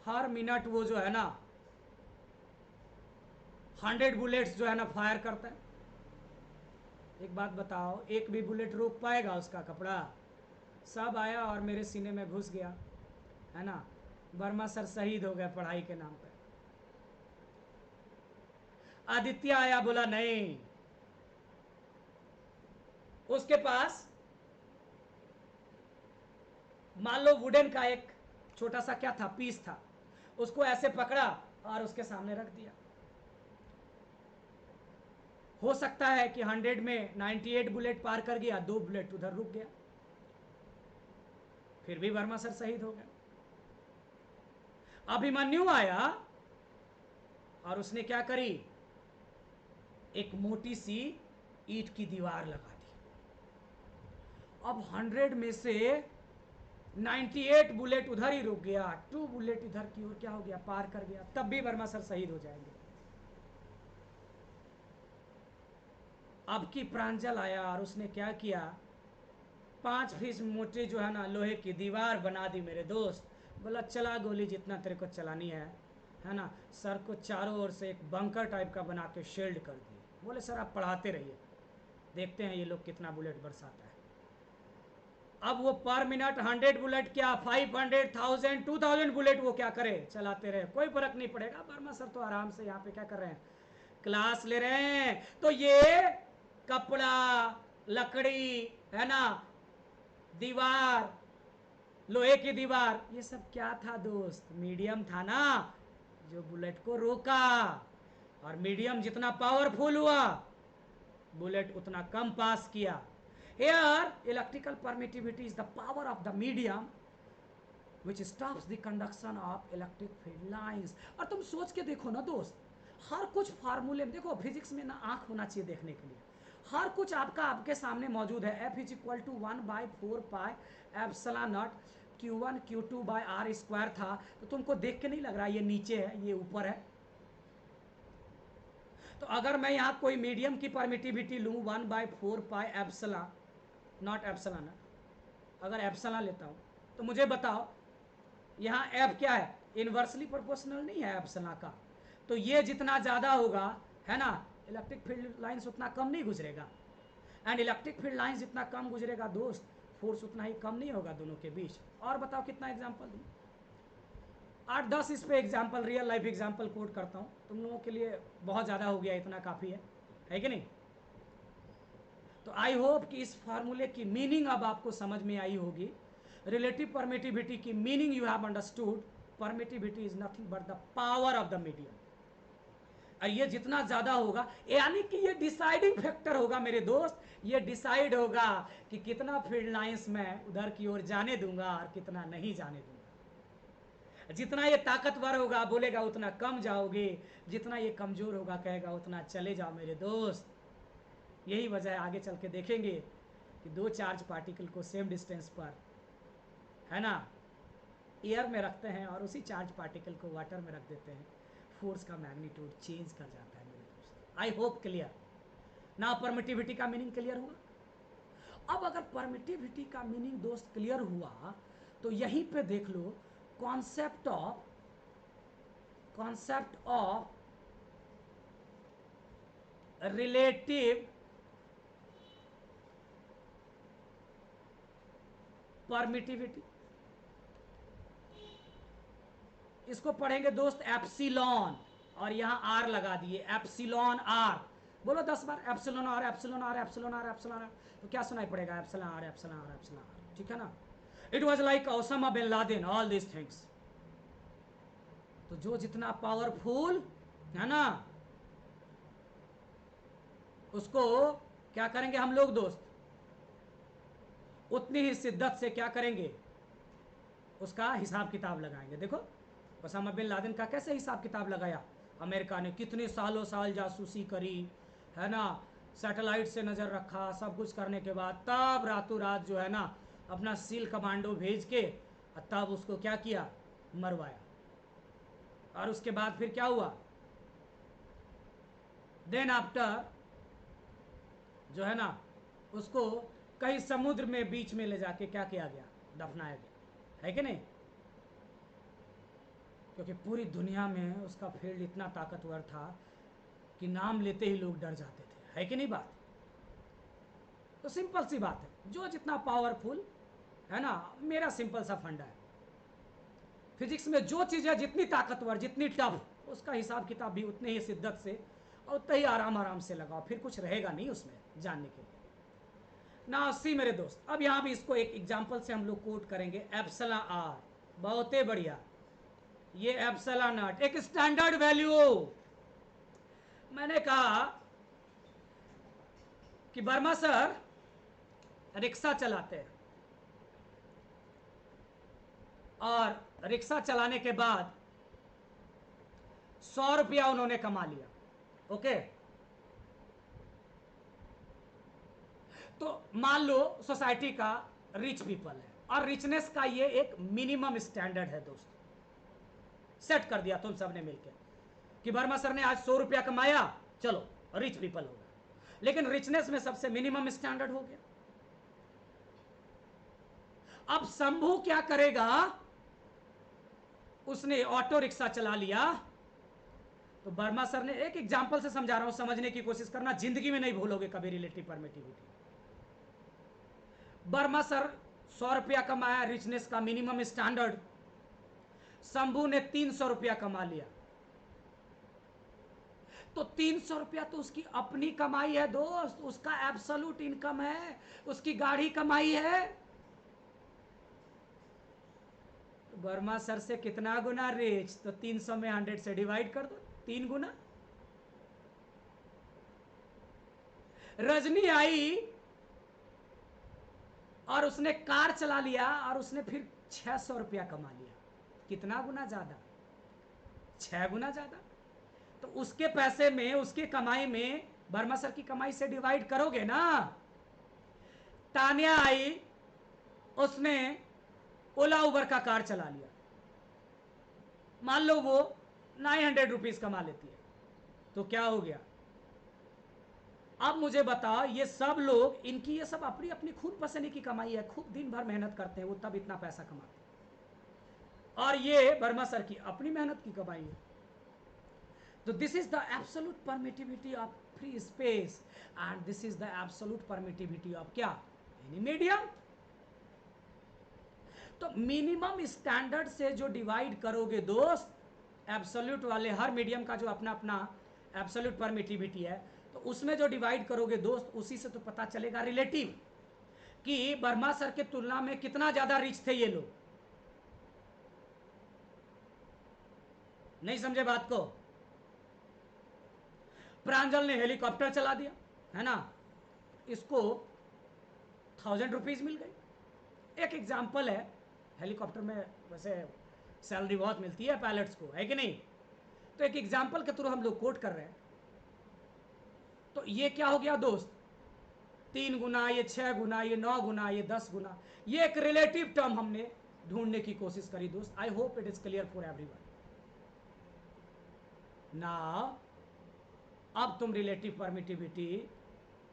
हर मिनट वो जो है ना 100 बुलेट्स जो है ना फायर करता है। एक बात बताओ, एक भी बुलेट रोक पाएगा उसका कपड़ा? सब आया और मेरे सीने में घुस गया, है ना। वर्मा सर शहीद हो गए पढ़ाई के नाम पे। आदित्य आया, बोला नहीं, उसके पास मान लो वुडन का एक छोटा सा क्या था, पीस था, उसको ऐसे पकड़ा और उसके सामने रख दिया। हो सकता है कि 100 में 98 बुलेट पार कर गया, 2 बुलेट उधर रुक गया, फिर भी वर्मा सर शहीद हो गए। अभिमन्यु आया और उसने क्या करी, एक मोटी सी ईंट की दीवार लगा दी। अब 100 में से 98 बुलेट उधर ही रुक गया, 2 बुलेट इधर की ओर क्या हो गया, पार कर गया, तब भी वर्मा सर शहीद हो जाएंगे। अब की प्रांजल आया और उसने क्या किया, 5 फीट मोटी जो है ना लोहे की दीवार बना दी मेरे दोस्त। बोला चला गोली जितना तेरे को चलानी है ना। सर को चारों ओर से एक बंकर टाइप का बना के शील्ड कर दिए। बोले सर आप पढ़ाते रहिए, देखते हैं ये लोग कितना बुलेट बरसाता है। अब वो पर मिनट 100 बुलेट क्या, 500, 1000, 2000 बुलेट वो क्या करे, चलाते रहे, कोई फर्क नहीं पड़ेगा। वर्मा सर तो आराम से यहाँ पे क्या कर रहे हैं, क्लास ले रहे हैं। तो ये कपड़ा, लकड़ी, है ना, दीवार, लोहे की दीवार, ये सब क्या था दोस्त, मीडियम था ना, जो बुलेट को रोका। और मीडियम जितना पावरफुल हुआ, बुलेट उतना कम पास किया। Here, electrical permittivity is the power of the medium which stops the conduction of electric field lines. और तुम सोच के देखो ना दोस्त, हर कुछ फार्मूले में देखो, फिजिक्स में ना आंख होना चाहिए देखने के लिए, हर कुछ आपके सामने मौजूद है। F is equal to 1/4 pi epsilon naught Q1 Q2 by R square था। तो तुमको देख के नहीं लग रहा ये नीचे है ये ऊपर है? तो अगर मैं यहाँ कोई मीडियम की परमिटिविटी लूँ 1/4 पाई एप्सिलॉन नॉट एप्सिलॉन, अगर एप्सिलॉन लेता हूँ तो मुझे बताओ यहाँ एफ क्या है, इनवर्सली प्रोपोर्शनल नहीं है एप्सिलॉन का। तो ये जितना ज़्यादा होगा, है ना, इलेक्ट्रिक फील्ड लाइंस उतना कम नहीं गुजरेगा, एंड इलेक्ट्रिक फील्ड लाइंस जितना कम गुजरेगा दोस्त, फोर्स उतना ही कम नहीं होगा दोनों के बीच। और बताओ कितना एग्जाम्पल दूँ, 8-10 इस पे example, real life example coat करता हूँ, तुम लोगों के लिए बहुत ज़्यादा हो गया, इतना काफ़ी है कि नहीं। तो आई होप कि इस फार्मूले की मीनिंग अब आपको समझ में आई होगी। रिलेटिव परमिटिविटी की meaning you have understood. Permittivity is nothing but the power of the medium, और ये जितना ज्यादा होगा, यानी कि ये डिसाइडिंग फैक्टर होगा मेरे दोस्त, ये डिसाइड होगा कि कितना फील्ड लाइंस मैं उधर की ओर जाने दूंगा और कितना नहीं जाने दूंगा। जितना ये ताकतवर होगा बोलेगा उतना कम जाओगे, जितना ये कमजोर होगा कहेगा उतना चले जाओ मेरे दोस्त। यही वजह है, आगे चल के देखेंगे कि दो चार्ज पार्टिकल को सेम डिस्टेंस पर, है ना, एयर में रखते हैं और उसी चार्ज पार्टिकल को वाटर में रख देते हैं, फोर्स का मैग्नीट्यूड चेंज कर जाता है मेरे दोस्त। आई होप क्लियर ना। परमिटिविटी का मीनिंग क्लियर हुआ। अब अगर परमिटिविटी का मीनिंग दोस्त क्लियर हुआ तो यहीं पे देख लो कॉन्सेप्ट ऑफ रिलेटिव परमिटिविटी, इसको पढ़ेंगे दोस्त एप्सिलॉन, और यहां आर लगा दिए, एप्सिलॉन आर। बोलो 10 बार epsilon R, epsilon R, epsilon R, epsilon R, तो क्या सुनाई पड़ेगा, epsilon R, epsilon R, epsilon R, ठीक है ना। It was like Osama bin Laden, all this things. तो जो जितना पावरफुल है ना, उसको क्या करेंगे हम लोग दोस्त, उतनी ही शिद्दत से क्या करेंगे, उसका हिसाब किताब लगाएंगे। देखो ओसामा बिन लादेन का कैसे हिसाब किताब लगाया, अमेरिका ने कितने सालों साल जासूसी करी, है ना, सैटेलाइट से नज़र रखा, सब कुछ करने के बाद तब रातों रात जो है ना अपना सील कमांडो भेज के तब उसको क्या किया, मरवाया। और उसके बाद फिर क्या हुआ, देन आफ्टर जो है ना उसको कहीं समुद्र में बीच में ले जाके क्या किया गया, दफनाया गया, है कि नहीं। क्योंकि पूरी दुनिया में उसका फील्ड इतना ताकतवर था कि नाम लेते ही लोग डर जाते थे, है कि नहीं बात। तो सिंपल सी बात है, जो जितना पावरफुल है ना, मेरा सिंपल सा फंडा है फिजिक्स में, जो चीज़ है जितनी ताकतवर, जितनी टफ, उसका हिसाब किताब भी उतनी ही शिद्दत से और उतना ही आराम आराम से लगाओ, फिर कुछ रहेगा नहीं उसमें जानने के लिए ना। सी मेरे दोस्त, अब यहाँ भी इसको एक एग्जाम्पल से हम लोग कोट करेंगे, एप्सिलॉन आर, बहुत ही बढ़िया, ये एप्सिलॉन नॉट एक स्टैंडर्ड वैल्यू। मैंने कहा कि वर्मा सर रिक्शा चलाते हैं और रिक्शा चलाने के बाद 100 रुपया उन्होंने कमा लिया, ओके। तो मान लो सोसाइटी का रिच पीपल है और रिचनेस का ये एक मिनिमम स्टैंडर्ड है दोस्तों, सेट कर दिया तुम सबने मिलकर कि वर्मा सर ने आज 100 रुपया कमाया, चलो रिच पीपल होगा, लेकिन रिचनेस में सबसे मिनिमम स्टैंडर्ड हो गया। अब शंभू क्या करेगा, उसने ऑटो रिक्शा चला लिया। तो वर्मा सर ने, एक एग्जांपल से समझा रहा हूं, समझने की कोशिश करना, जिंदगी में नहीं भूलोगे कभी रिलेटिव परमिटिविटी। वर्मा सर 100 रुपया कमाया, रिचनेस का मिनिमम स्टैंडर्ड। शंभू ने 300 रुपया कमा लिया, तो 300 रुपया तो उसकी अपनी कमाई है दोस्त, उसका एब्सोल्यूट इनकम है, उसकी गाढ़ी कमाई है। वर्मा सर से कितना गुना रिच, तो 300 में 100 से डिवाइड कर दो, 3 गुना। रजनी आई और उसने कार चला लिया और उसने फिर 600 रुपया कमा लिया, कितना गुना ज्यादा, 6 गुना ज्यादा। तो उसके पैसे में, उसकी कमाई में वर्मा सर की कमाई से डिवाइड करोगे ना। तानिया आई, उसने ओला उबर का कार चला लिया, मान लो वो 900 रुपीज कमा लेती है, तो क्या हो गया। अब मुझे बताओ, ये सब लोग, इनकी ये सब अपनी अपनी खून पसीने की कमाई है, खूब दिन भर मेहनत करते हैं, वो तब इतना पैसा कमाते हैं, और ये वर्मा सर की अपनी मेहनत की कमाई है। तो this is the absolute permittivity of free space and this is the absolute permittivity of क्या, एनी मीडियम। तो मिनिमम स्टैंडर्ड से जो डिवाइड करोगे दोस्त, एब्सोल्यूट वाले हर मीडियम का जो अपना अपना एब्सोल्यूट परमिटिविटी है, तो उसमें जो डिवाइड करोगे दोस्त, उसी से तो पता चलेगा रिलेटिव कि वर्मा सर के तुलना में कितना ज्यादा रिच थे ये लोग। नहीं समझे बात को? प्रांजल ने हेलीकॉप्टर चला दिया, है ना, इसको 1000 रुपीज मिल गई। एक एग्जाम्पल है, हेलीकॉप्टर में वैसे सैलरी बहुत मिलती है पायलट्स को, है कि नहीं? तो एक एग्जाम्पल के थ्रू हम लोग कोट कर रहे हैं। तो ये क्या हो गया दोस्त, 3 गुना, ये 6 गुना, ये 9 गुना, ये 10 गुना। ये एक रिलेटिव टर्म हमने ढूंढने की कोशिश करी दोस्त। I hope it is clear for everyone. Now अब तुम रिलेटिव परमिटिविटी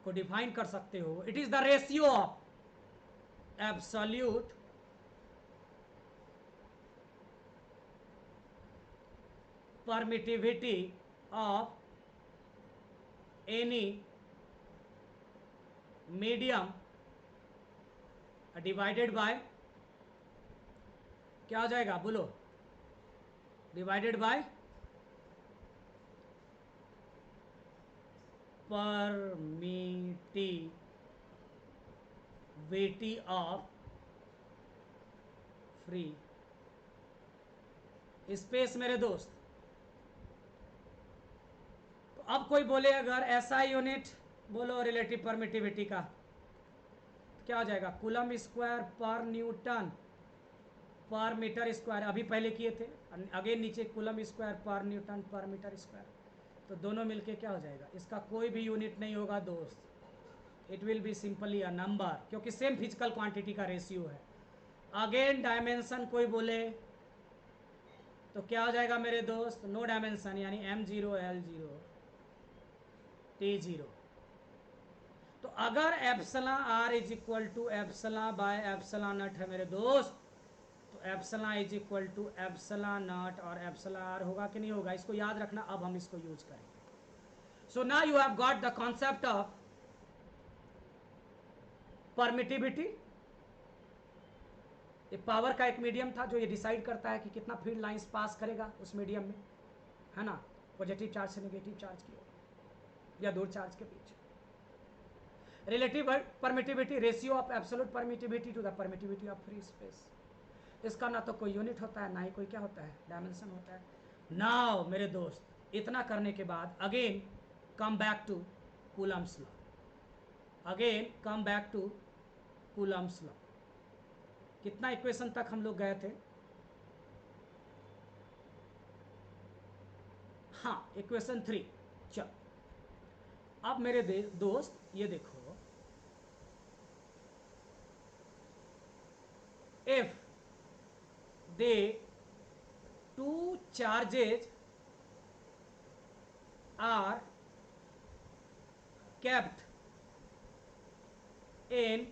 को डिफाइन कर सकते हो। It is the ratio of absolute permittivity of any medium divided by, क्या हो जाएगा बोलो, divided by permittivity of free space मेरे दोस्त। तो अब कोई बोले अगर ऐसा यूनिट बोलो रिलेटिव परमिटिविटी का, क्या हो जाएगा, कूलम स्क्वायर पर न्यूटन पर मीटर स्क्वायर। अभी पहले किए थे, अगेन नीचे कूलम स्क्वायर पर न्यूटन पर मीटर स्क्वायर। तो दोनों मिलके क्या हो जाएगा, इसका कोई भी यूनिट नहीं होगा दोस्त, it will be simply a number, क्योंकि सेम फिजिकल क्वांटिटी का रेशियो है। अगेन डायमेंशन कोई बोले तो क्या हो जाएगा मेरे दोस्त, नो डायमेंशन, यानी m0 l0 t0। तो अगर epsilon R is equal to epsilon by epsilon naught है मेरे दोस्त, तो epsilon is equal to epsilon naught और एप्सला आर होगा कि नहीं होगा, इसको याद रखना। अब हम इसको यूज करेंगे। So now you have got the concept of permittivity. ये पावर का एक मीडियम था जो ये डिसाइड करता है कि कितना फील्ड लाइंस पास करेगा उस मीडियम में, है ना, पॉजिटिव चार्ज से नेगेटिव चार्ज की ओर या दो चार्ज के बीच। Relative permittivity, ratio of absolute permittivity to the permittivity of free space. इसका ना तो कोई यूनिट होता है, ना ही कोई क्या होता है, डायमेंशन होता है। नाउ मेरे दोस्त, इतना करने के बाद again come back to Coulomb's law, again come back to Coulomb's law. कितना इक्वेशन तक हम लोग गए थे? हाँ, इक्वेशन 3। चल अब मेरे दोस्त ये देखो, if the two charges are kept in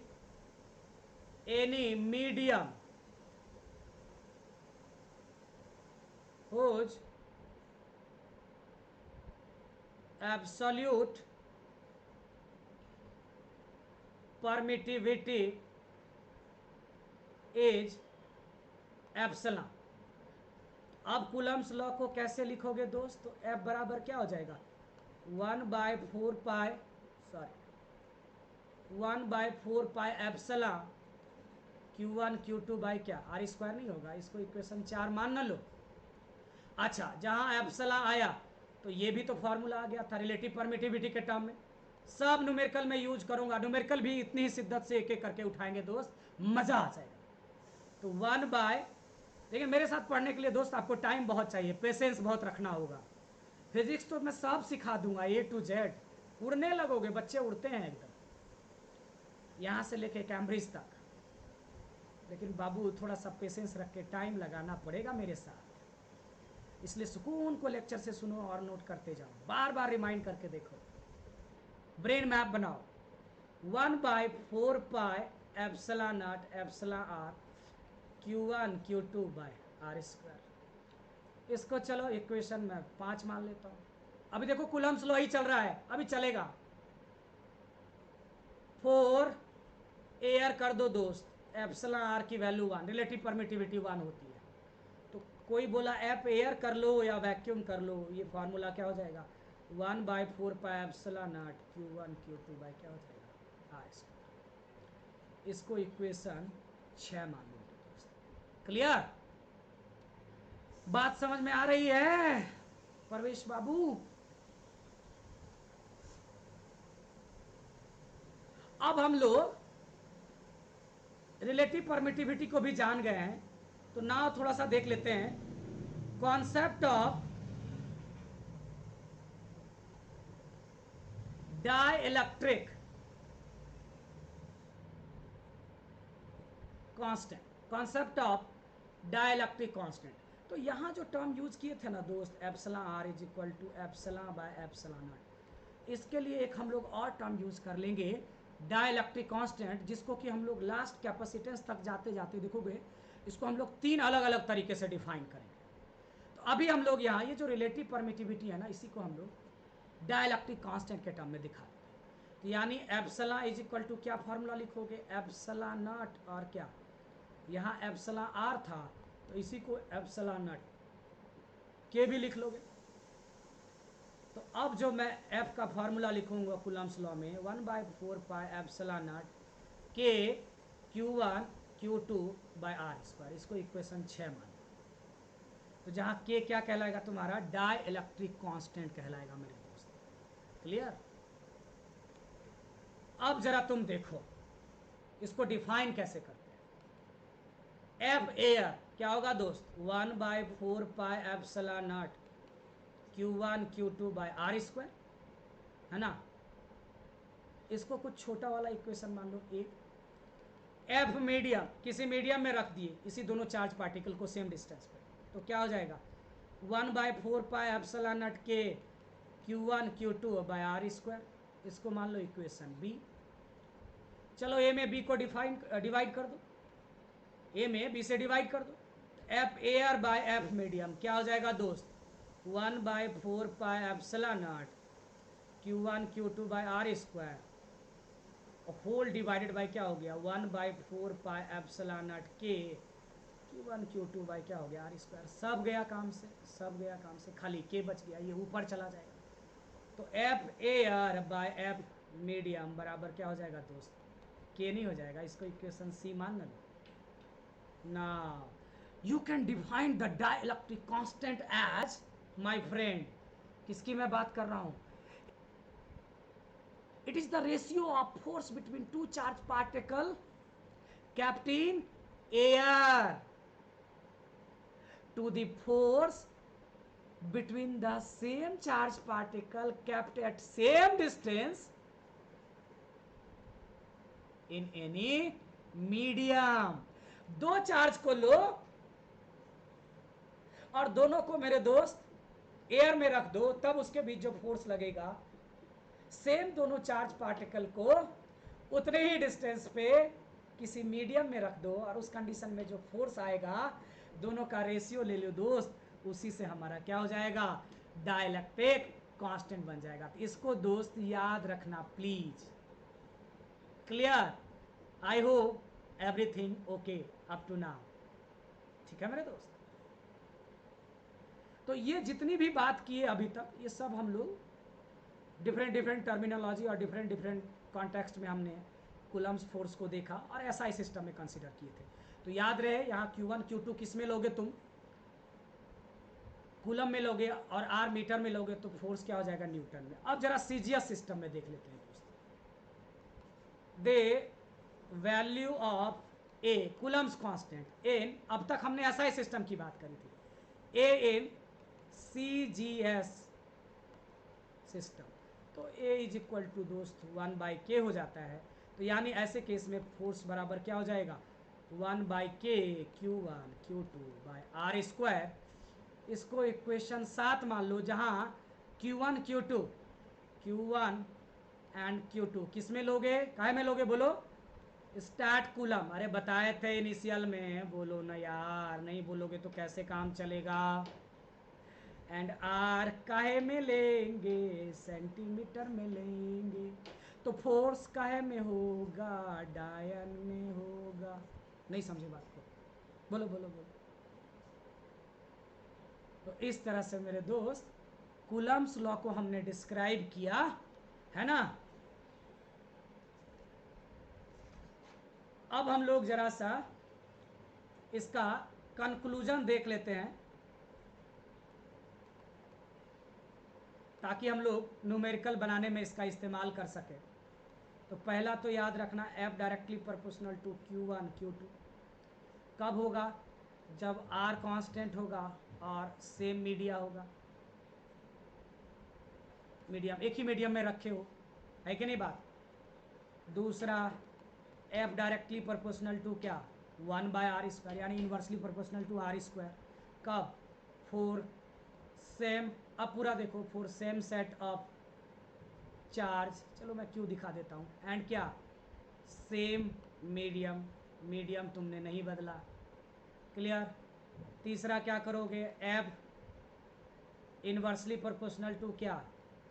any medium whose absolute permittivity is epsilon. अब कूलम्स लॉ को कैसे लिखोगे दोस्त, तो एफ बराबर क्या हो जाएगा, 1/4 pi, sorry 1/4 pi epsilon Q1 Q2 by क्या, आर स्क्वायर नहीं होगा, इसको इक्वेशन 4 मान न लो। अच्छा, जहां एप्सिलॉन आया तो ये भी तो फॉर्मूला आ गया था रिलेटिव परमिटिविटी के टर्म में। सब न्यूमेरिकल में यूज करूंगा, न्यूमेरिकल भी इतनी ही शिद्दत से एक एक करके उठाएंगे दोस्त, मजा आ जाएगा। तो 1 बाय, लेकिन मेरे साथ पढ़ने के लिए दोस्त आपको टाइम बहुत चाहिए, पेशेंस बहुत रखना होगा। फिजिक्स तो मैं सब सिखा दूंगा A to Z, उड़ने लगोगे, बच्चे उड़ते हैं एकदम यहाँ से लेके कैम्ब्रिज तक। लेकिन बाबू थोड़ा सा पेशेंस रख के टाइम लगाना पड़ेगा मेरे साथ, इसलिए सुकून को लेक्चर से सुनो और नोट करते जाओ, बार बार रिमाइंड करके देखो, ब्रेन मैप बनाओ। 1/4 pi epsilon naught epsilon r Q1 Q2 by r square. इसको चलो इक्वेशन में 5 मान लेता हूँ। अभी देखो कूलम्स लॉ ही चल रहा है, अभी चलेगा। फॉर एयर कर दो दोस्त, एप्सिलॉन आर की वैल्यू 1, रिलेटिव परमिटिविटी 1 होती है। तो कोई बोला एप एयर कर लो या वैक्यूम कर लो, ये फार्मूला क्या हो जाएगा 1/4 pi epsilon naught Q1 Q2 bye क्या हो जाएगा R²। इसको इक्वेशन 6 मान लो दोस्त। क्लियर? बात समझ में आ रही है परवेश बाबू? अब हम लोग रिलेटिव परमिटिविटी को भी जान गए हैं, तो नाउ थोड़ा सा देख लेते हैं concept of dielectric constant, concept of dielectric constant. तो यहां जो टर्म यूज किए थे ना दोस्त, epsilon r is equal to epsilon by epsilon naught, इसके लिए एक हम लोग और टर्म यूज कर लेंगे डाइलेक्ट्रिक कांस्टेंट, जिसको कि हम लोग लास्ट कैपेसिटेंस तक जाते जाते देखोगे इसको हम लोग 3 अलग अलग तरीके से डिफाइन करेंगे। तो अभी हम लोग यहाँ ये जो रिलेटिव परमिटिविटी है ना, इसी को हम लोग डाइलेक्ट्रिक कांस्टेंट के टर्म में दिखा देते हैं। तो यानी एप्सिलॉन इज इक्वल टू क्या फॉर्मूला लिखोगे, एप्सिलॉन नॉट और क्या, यहाँ एप्सिलॉन आर था तो इसी को एप्सिलॉन नॉट के भी लिख लोगे। तो अब जो मैं एफ का फार्मूला लिखूंगा कूलम्स लॉ में 1/4 पाई एप्सिलॉन नॉट के Q1 Q2 बाय R², इसको इक्वेशन 6 मान। तो जहां के क्या कहलाएगा तुम्हारा डाइलेक्ट्रिक कांस्टेंट कहलाएगा मेरे दोस्त। क्लियर? अब जरा तुम देखो इसको डिफाइन कैसे करते हैं। एफ एयर क्या होगा दोस्त 1/4 pi epsilon naught Q1 Q2 by R², है ना। इसको कुछ छोटा वाला इक्वेशन मान लो एक। एफ मीडियम, किसी मीडियम में रख दिए इसी दोनों चार्ज पार्टिकल को सेम डिस्टेंस पे, तो क्या हो जाएगा 1/4 पाई एप्सिलॉन नॉट के Q1 Q2 बाय R²। इसको मान लो इक्वेशन बी। चलो ए में बी को डिवाइड कर दो, ए में बी से डिवाइड कर दो, F air by F medium क्या हो जाएगा दोस्त 1/4 pi epsilon naught Q1 Q2 by R² whole divided by क्या हो गया 1/4 पाई एप्सिलॉन नॉट के Q1 Q2 बाय क्या हो गया R²। सब गया काम से, सब गया काम से, खाली के बच गया, ये ऊपर चला जाएगा। तो F air by F medium बराबर क्या हो जाएगा दोस्त के नहीं हो जाएगा, इसको इक्वेशन सी मान लो। Now you can define the dielectric constant as, my friend, किसकी मैं बात कर रहा हूं, it is the ratio of force between two charged particle kept in air to the force between the same charged particle kept at same distance in any medium। दो charge को लो और दोनों को मेरे दोस्त एयर में रख दो, तब उसके बीच जो फोर्स लगेगा सेम दोनों चार्ज पार्टिकल को उतने ही डिस्टेंस पे किसी मीडियम में रख दो और उस कंडीशन में जो फोर्स आएगा दोनों का रेशियो ले लो दोस्त, उसी से हमारा क्या हो जाएगा डाइलेक्ट्रिक कांस्टेंट बन जाएगा। तो इसको दोस्त याद रखना please. Clear? I hope everything okay up to now. ठीक है मेरे दोस्त? तो ये जितनी भी बात की है अभी तक, ये सब हम लोग डिफरेंट डिफरेंट टर्मिनोलॉजी और डिफरेंट डिफरेंट कॉन्टेक्स्ट में हमने कूलम्स फोर्स को देखा और एसआई सिस्टम में कंसीडर किए थे। तो याद रहे यहाँ Q1 Q2 किस में लोगे तुम, कूलम में लोगे, और आर मीटर में लोगे, तो फोर्स क्या हो जाएगा न्यूटन में। अब जरा सीजीएस सिस्टम में देख लेते हैं दोस्त। दे value of A Coulomb's constant in, अब तक हमने एसआई सिस्टम की बात करी थी, ए इन CGS सिस्टम, तो A इज इक्वल टू दोस्त 1/k हो जाता है। तो यानी ऐसे केस में फोर्स बराबर क्या हो जाएगा 1/k Q1 Q2 by R²। इसको इक्वेशन 7 मान लो, जहां Q1 Q1 एंड Q2 किस में लोगे, काहे में लोगे बोलो, स्टार्ट कूलम। अरे बताए थे इनिशियल में, बोलो ना यार, नहीं बोलोगे तो कैसे काम चलेगा। एंड आर काहे में लेंगे, सेंटीमीटर में लेंगे। तो फोर्स काहे में होगा, डायन में होगा। नहीं समझे बात को, बोलो बोलो बोलो। तो इस तरह से मेरे दोस्त कूलम्स लॉ को हमने डिस्क्राइब किया है ना। अब हम लोग जरा सा इसका कंक्लूजन देख लेते हैं, ताकि हम लोग न्यूमेरिकल बनाने में इसका इस्तेमाल कर सकें। तो पहला तो याद रखना, F directly proportional to Q1 Q2 कब होगा, जब R कांस्टेंट होगा और सेम मीडिया होगा, मीडियम एक ही मीडियम में रखे हो, है कि नहीं बात। दूसरा F डायरेक्टली प्रोपोर्शनल टू क्या, 1/r², यानी इन्वर्सली प्रोपोर्शनल टू r²। कब, फॉर सेम, अब पूरा देखो, for same set of charge, चलो मैं क्यों दिखा देता हूँ, एंड क्या, सेम मीडियम, मीडियम तुमने नहीं बदला, क्लियर। तीसरा क्या करोगे, एफ इन्वर्सली प्रोपोर्शनल टू क्या,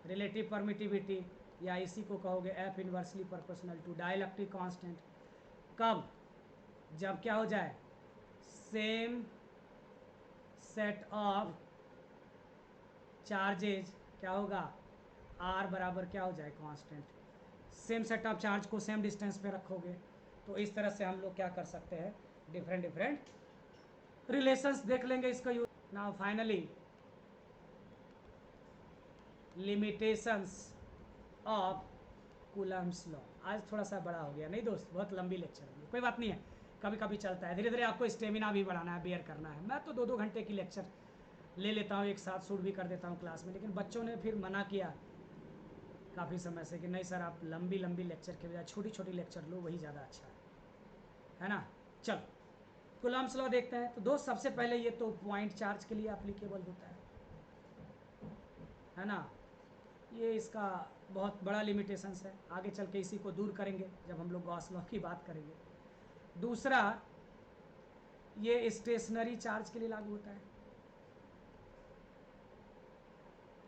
रिलेटिव परमिटिविटी, या इसी को कहोगे F inversely proportional to dielectric constant. कब, जब क्या हो जाए, सेम सेट ऑफ चार्जेज क्या होगा, आर बराबर क्या हो जाए, constant. Same set of charge को सेम डिस्टेंस पे रखोगे। तो इस तरह से हम लोग क्या कर सकते हैं, डिफरेंट डिफरेंट रिलेशंस देख लेंगे इसका use. Now finally limitations of Coulomb's law. आज थोड़ा सा बड़ा हो गया, नहीं दोस्त, बहुत लंबी लेक्चर होगी, कोई बात नहीं है, कभी कभी चलता है, धीरे धीरे आपको स्टेमिना भी बढ़ाना है, बेयर करना है। मैं तो 2-2 घंटे की लेक्चर ले लेता हूँ, एक साथ शूट भी कर देता हूँ क्लास में, लेकिन बच्चों ने फिर मना किया काफ़ी समय से कि नहीं सर, आप लंबी लंबी लेक्चर के बजाय छोटी छोटी लेक्चर लो, वही ज़्यादा अच्छा है ना। चलो कूलम्स लॉ देखते हैं। तो दोस्त सबसे पहले ये तो पॉइंट चार्ज के लिए एप्लीकेबल होता है ना। ये इसका बहुत बड़ा लिमिटेशंस है, आगे चल के इसी को दूर करेंगे जब हम लोग गॉस लॉ की बात करेंगे। दूसरा, ये स्टेशनरी चार्ज के लिए लागू होता है,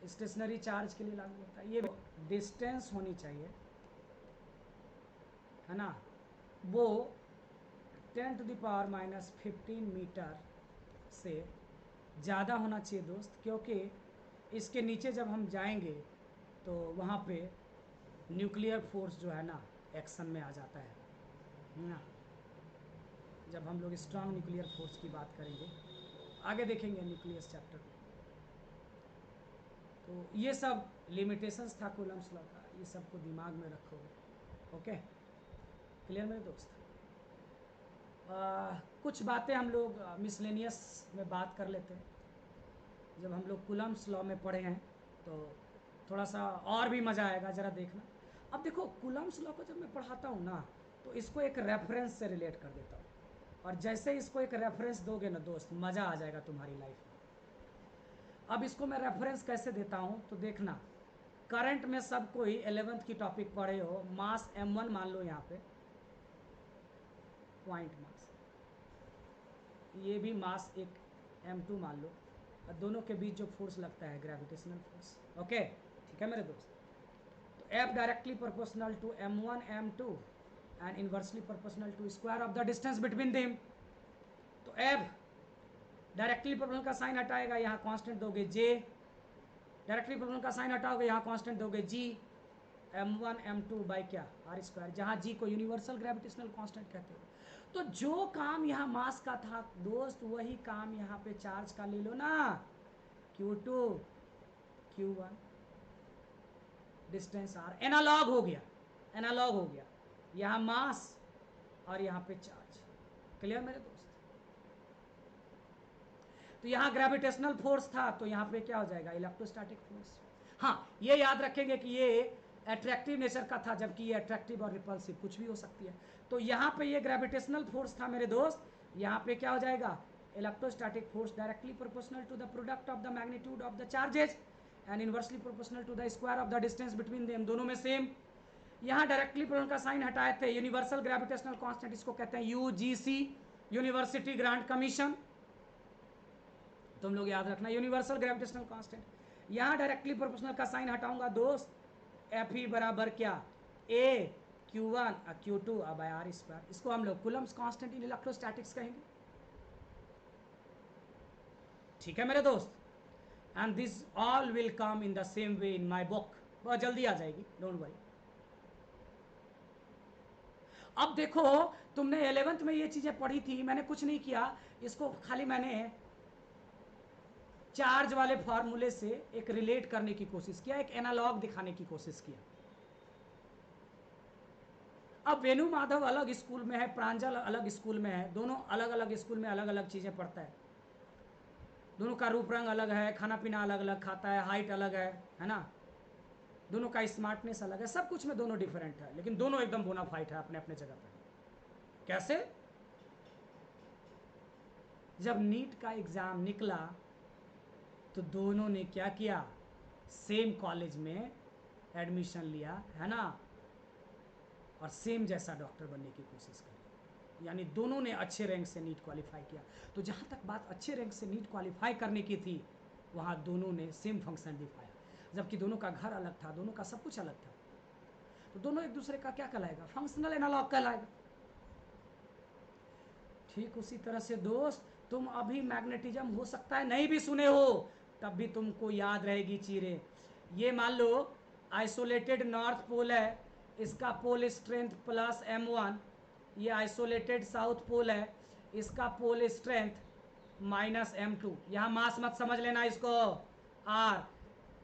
स्टेशनरी चार्ज के लिए लागू होता है। ये डिस्टेंस होनी चाहिए, है ना, वो 10⁻⁻15 मीटर से ज़्यादा होना चाहिए दोस्त, क्योंकि इसके नीचे जब हम जाएंगे तो वहाँ पे न्यूक्लियर फोर्स जो है ना एक्शन में आ जाता है ना। जब हम लोग स्ट्रांग न्यूक्लियर फोर्स की बात करेंगे, आगे देखेंगे न्यूक्लियस चैप्टर में। तो ये सब लिमिटेशंस था कूलम्स लॉ का, ये सबको दिमाग में रखोगे, ओके, क्लियर मेरे दोस्त। कुछ बातें हम लोग मिसलेनियस में बात कर लेते हैं। जब हम लोग कूलम्स लॉ में पढ़े हैं तो थोड़ा सा और भी मज़ा आएगा, ज़रा देखना। अब देखो कूलम्स लॉ को जब मैं पढ़ाता हूँ ना, तो इसको एक रेफरेंस से रिलेट कर देता हूँ, और जैसे इसको एक रेफरेंस दोगे ना दोस्त, मज़ा आ जाएगा तुम्हारी लाइफ में। अब इसको मैं रेफरेंस कैसे देता हूँ, तो देखना, करंट में सब कोई 11th की टॉपिक पढ़े हो, मास m1 मान लो, यहाँ पे पॉइंट मास, ये भी मास एक m2 मान लो, और दोनों के बीच जो फोर्स लगता है ग्रेविटेशनल फोर्स, ओके, ठीक है मेरे दोस्त। तो F directly proportional to m1 m2 and inversely proportional to square of the distance between them. तो F डायरेक्टली प्रोपोर्शनल का साइन हटाएगा, यहाँ कांस्टेंट दोगे J, डायरेक्टली प्रोपोर्शनल का साइन हटाओगे, यहाँ कांस्टेंट दोगे G, m1 m2 बाई क्या, r², जहाँ G को यूनिवर्सल ग्रेविटेशनल कांस्टेंट कहते हो। तो जो काम यहाँ मास का था दोस्त, वही काम यहाँ पे चार्ज का ले लो ना, Q2 Q1, distance r, analogue हो गया, एनालॉग हो गया, यहाँ मास और यहाँ पे चार्ज, क्लियर मेरे दोस्त। तो यहाँ ग्रेविटेशनल फोर्स था, तो यहाँ पे क्या हो जाएगा, इलेक्ट्रोस्टैटिक फोर्स। हाँ, ये याद रखेंगे कि ये अट्रैक्टिव नेचर का था, जबकि ये अट्रैक्टिव और रिपल्सिव कुछ भी हो सकती है। तो यहाँ पे ये ग्रेविटेशनल फोर्स था मेरे दोस्त, यहाँ पे क्या हो जाएगा, electrostatic force directly proportional to the product of the magnitude of the charges and inversely proportional to the square of the distance between them, दोनों में सेम। यहाँ डायरेक्टली प्रोपोर्शनल का साइन हटाए थे, यूनिवर्सल ग्रेविटेशनल कांस्टेंट, इसको कहते हैं UGC, university grant commission, तुम लोग याद रखना, यूनिवर्सल ग्रेविटेशनल कांस्टेंट। यहां डायरेक्टली प्रोपोर्शनल का साइन हटाऊंगा दोस्त, एफ ई बराबर क्या, ए Q1 Q2 by r square. इसको हम लोग कूलम्स कांस्टेंट इन इलेक्ट्रोस्टैटिक्स कहेंगे। ठीक है मेरे दोस्त, and this all will come in the same way in my book, बहुत जल्दी आ जाएगी, डोंट वरी। अब देखो, तुमने 11th में ये चीजें पढ़ी थी, मैंने कुछ नहीं किया, इसको खाली मैंने चार्ज वाले फॉर्मूले से एक रिलेट करने की कोशिश किया, एक एनालॉग दिखाने की कोशिश किया। अब वेणु माधव अलग स्कूल में है, प्रांजल अलग स्कूल में है, दोनों अलग अलग स्कूल में अलग अलग चीजें पढ़ता है, दोनों का रूप रंग अलग है, खाना पीना अलग अलग खाता है, हाइट अलग है ना, दोनों का स्मार्टनेस अलग है, सब कुछ में दोनों डिफरेंट है, लेकिन दोनों एकदम बोनाफाइड है अपने अपने जगह पर। कैसे? जब नीट का एग्जाम निकला तो दोनों ने क्या किया, सेम कॉलेज में एडमिशन लिया, है ना, और सेम जैसा डॉक्टर बनने की कोशिश करी, यानी दोनों ने अच्छे रैंक से नीट क्वालिफाई किया। तो जहाँ तक बात अच्छे रैंक से नीट क्वालिफाई करने की थी, वहाँ दोनों ने सेम फंक्शन दिखाया, जबकि दोनों का घर अलग था, दोनों का सब कुछ अलग था, तो दोनों एक दूसरे का क्या कहलाएगा, फंक्शनल एनालॉग कहलाएगा। ठीक उसी तरह से दोस्त, तुम अभी मैग्नेटिज्म हो सकता है नहीं भी सुने हो, तब भी तुमको याद रहेगी चीजें। ये मान लो आइसोलेटेड नॉर्थ पोल है, इसका पोल स्ट्रेंथ प्लस m1, ये आइसोलेटेड साउथ पोल है, इसका पोल स्ट्रेंथ माइनस m2। यहाँ मास मत समझ लेना इसको, r,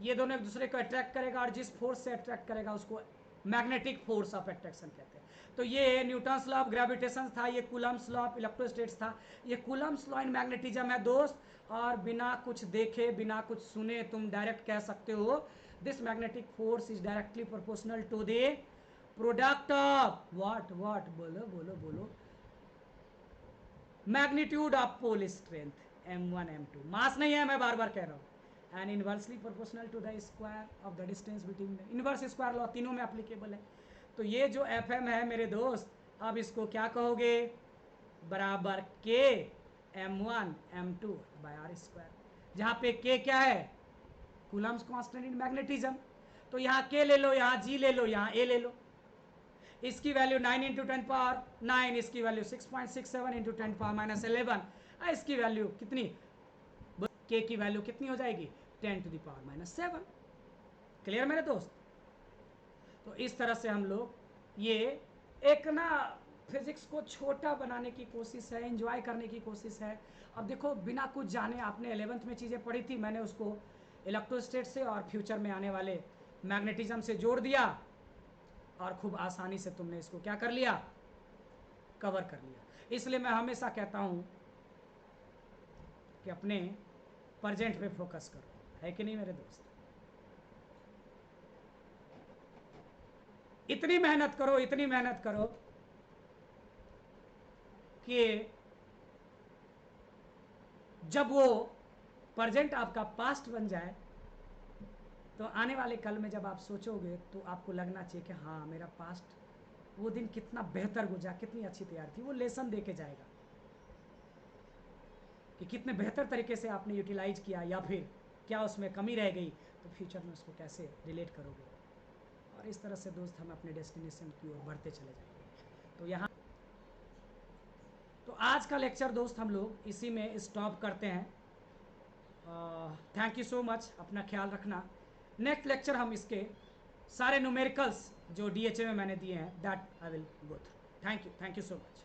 ये दोनों एक दूसरे को अट्रैक्ट करेगा, और जिस फोर्स से अट्रैक्ट करेगा उसको मैग्नेटिक फोर्स ऑफ अट्रैक्शन कहते हैं। तो ये न्यूटन्स लॉ ऑफ ग्रेविटेशन था, ये कूलम्स लॉ ऑफ इलेक्ट्रोस्टैटिक्स था, ये कूलम्स लॉ इन मैग्नेटिज्म है दोस्त। और बिना कुछ देखे बिना कुछ सुने तुम डायरेक्ट कह सकते हो, this magnetic force is directly proportional to the product of what what, बोलो बोलो बोलो, magnitude of pole strength m1 m2, mass नहीं है, मैं बार बार कह रहा हूँ, and inversely proportional to the square of the distance between, inverse square law तीनों में एप्लीकेबल है। तो ये जो FM है मेरे दोस्त, अब इसको क्या कहोगे, बराबर K m1 m2 bye r square, जहाँ पे K क्या है, कूलम्स कांस्टेंट इन मैग्नेटिज्म। तो यहाँ K ले लो, यहाँ G ले लो, यहाँ A ले लो, इसकी वैल्यू 9 इंटू 10 पावर 9, इसकी वैल्यू 6.67 इंटू 10 पावर माइनस 11, इसकी वैल्यू कितनी, K की वैल्यू कितनी हो जाएगी, 10 to the power minus 7। Clear मेरे दोस्त? तो इस तरह से हम लोग ये एक ना फिजिक्स को छोटा बनाने की कोशिश है, एंजॉय करने की कोशिश है। अब देखो, बिना कुछ जाने आपने 11th में चीज़ें पढ़ी थी, मैंने उसको इलेक्ट्रोस्टैट से और फ्यूचर में आने वाले मैग्नेटिज्म से जोड़ दिया, और खूब आसानी से तुमने इसको क्या कर लिया, कवर कर लिया। इसलिए मैं हमेशा कहता हूँ कि अपने प्रेजेंट पे फोकस करो, है कि नहीं मेरे दोस्त? इतनी मेहनत करो, इतनी मेहनत करो कि जब वो प्रेजेंट आपका पास्ट बन जाए, तो आने वाले कल में जब आप सोचोगे तो आपको लगना चाहिए कि हाँ, मेरा पास्ट वो दिन कितना बेहतर गुजरा, कितनी अच्छी तैयारी थी, वो लेसन दे के जाएगा कि कितने बेहतर तरीके से आपने यूटिलाइज किया, या फिर क्या उसमें कमी रह गई, तो फ्यूचर में उसको कैसे रिलेट करोगे। और इस तरह से दोस्त हम अपने डेस्टिनेशन की ओर बढ़ते चले जाएंगे। तो यहाँ तो आज का लेक्चर दोस्त हम लोग इसी में स्टॉप करते हैं। थैंक यू सो मच, अपना ख्याल रखना। नेक्स्ट लेक्चर हम इसके सारे न्यूमेरिकल्स जो DHA में मैंने दिए हैं, that I will go through. Thank you so much.